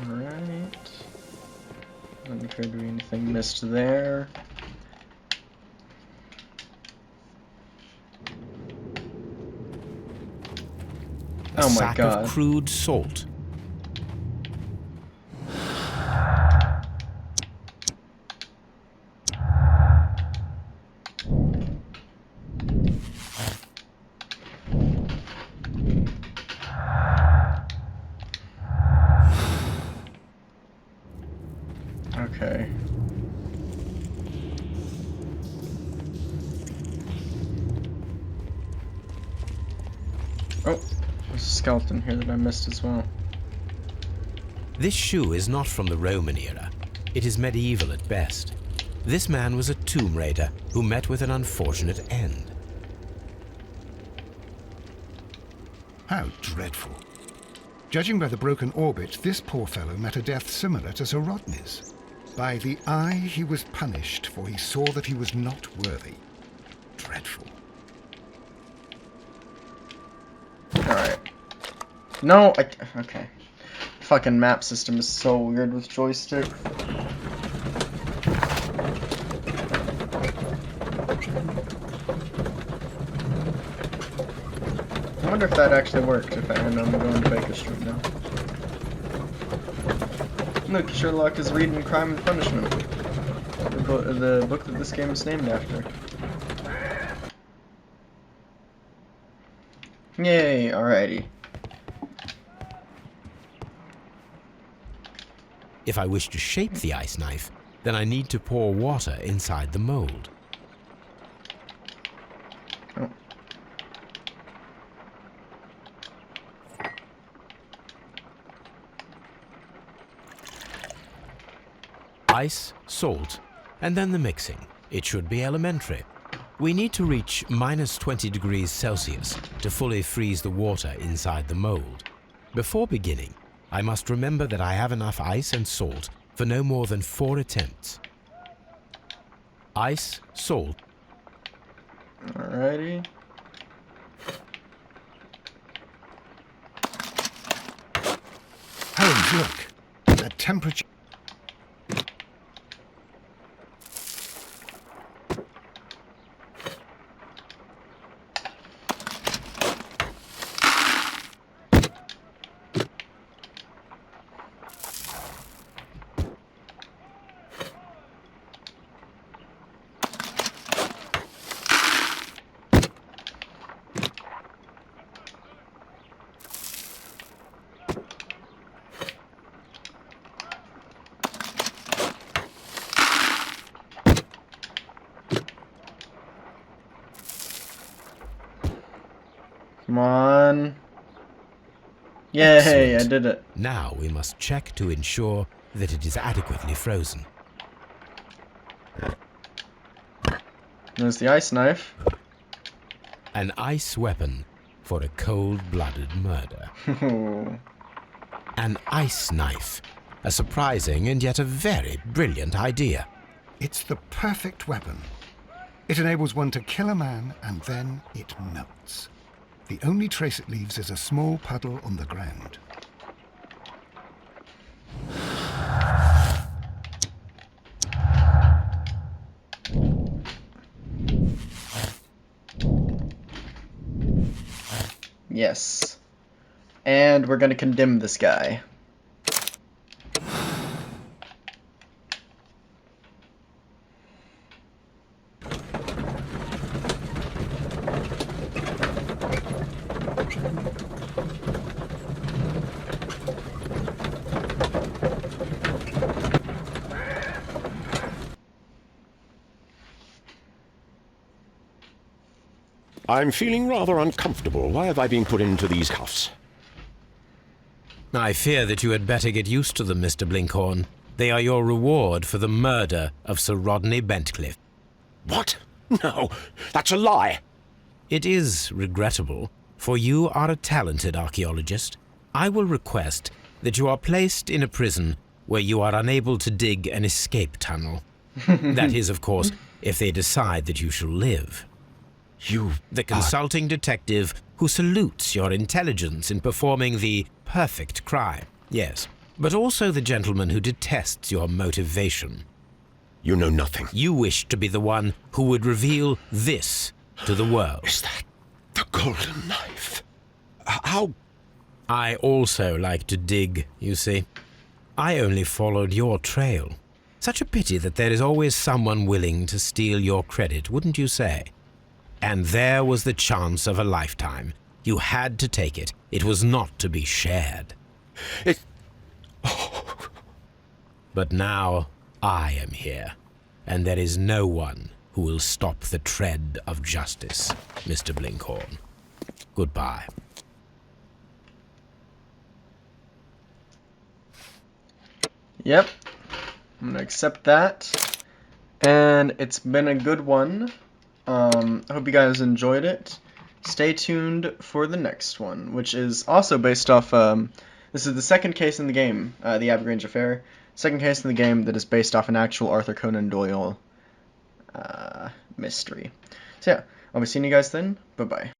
Alright. Doesn't appear to be anything missed there. A Oh my sack god. of crude salt. Okay. Oh, there's a skeleton here that I missed as well. This shoe is not from the Roman era. It is medieval at best. This man was a tomb raider who met with an unfortunate end. How dreadful. Judging by the broken orbit, this poor fellow met a death similar to Sir Rodney's. By the eye he was punished, for he saw that he was not worthy. Dreadful. Alright. No, okay. Fucking map system is so weird with joystick. I wonder if that actually worked, if I end up going to Baker Street now. Look, Sherlock is reading Crime and Punishment. The book that this game is named after. Yay, alrighty. If I wish to shape the ice knife, then I need to pour water inside the mold. Oh. Ice, salt, and then the mixing. It should be elementary. We need to reach minus 20 degrees Celsius to fully freeze the water inside the mold. Before beginning, I must remember that I have enough ice and salt for no more than 4 attempts. Ice, salt. Alrighty. Holmes, look. The temperature... Come on. Yay, Excellent. I did it. Now we must check to ensure that it is adequately frozen. There's the ice knife. An ice weapon for a cold-blooded murder. An ice knife. A surprising and yet a very brilliant idea. It's the perfect weapon. It enables one to kill a man and then it melts. The only trace it leaves is a small puddle on the ground. Yes. And we're gonna condemn this guy. I'm feeling rather uncomfortable. Why have I been put into these cuffs? I fear that you had better get used to them, Mr. Blinkhorn. They are your reward for the murder of Sir Rodney Bentcliffe. What? No, that's a lie. It is regrettable, for you are a talented archaeologist. I will request that you are placed in a prison where you are unable to dig an escape tunnel. That is, of course, if they decide that you shall live. The consulting detective who salutes your intelligence in performing the perfect crime. Yes, but also the gentleman who detests your motivation. You know nothing. You wish to be the one who would reveal this to the world. Is that the golden knife? How? I also like to dig, you see. I only followed your trail. Such a pity that there is always someone willing to steal your credit, wouldn't you say? And there was the chance of a lifetime. You had to take it. It was not to be shared. It... But now, I am here, and there is no one who will stop the tread of justice, Mr. Blinkhorn. Goodbye. Yep. I'm gonna accept that. And it's been a good one. I hope you guys enjoyed it. Stay tuned for the next one, which is also based off, this is the second case in the game, the Abergrange Affair. Second case in the game that is based off an actual Arthur Conan Doyle mystery. So yeah, I'll be seeing you guys then. Bye-bye.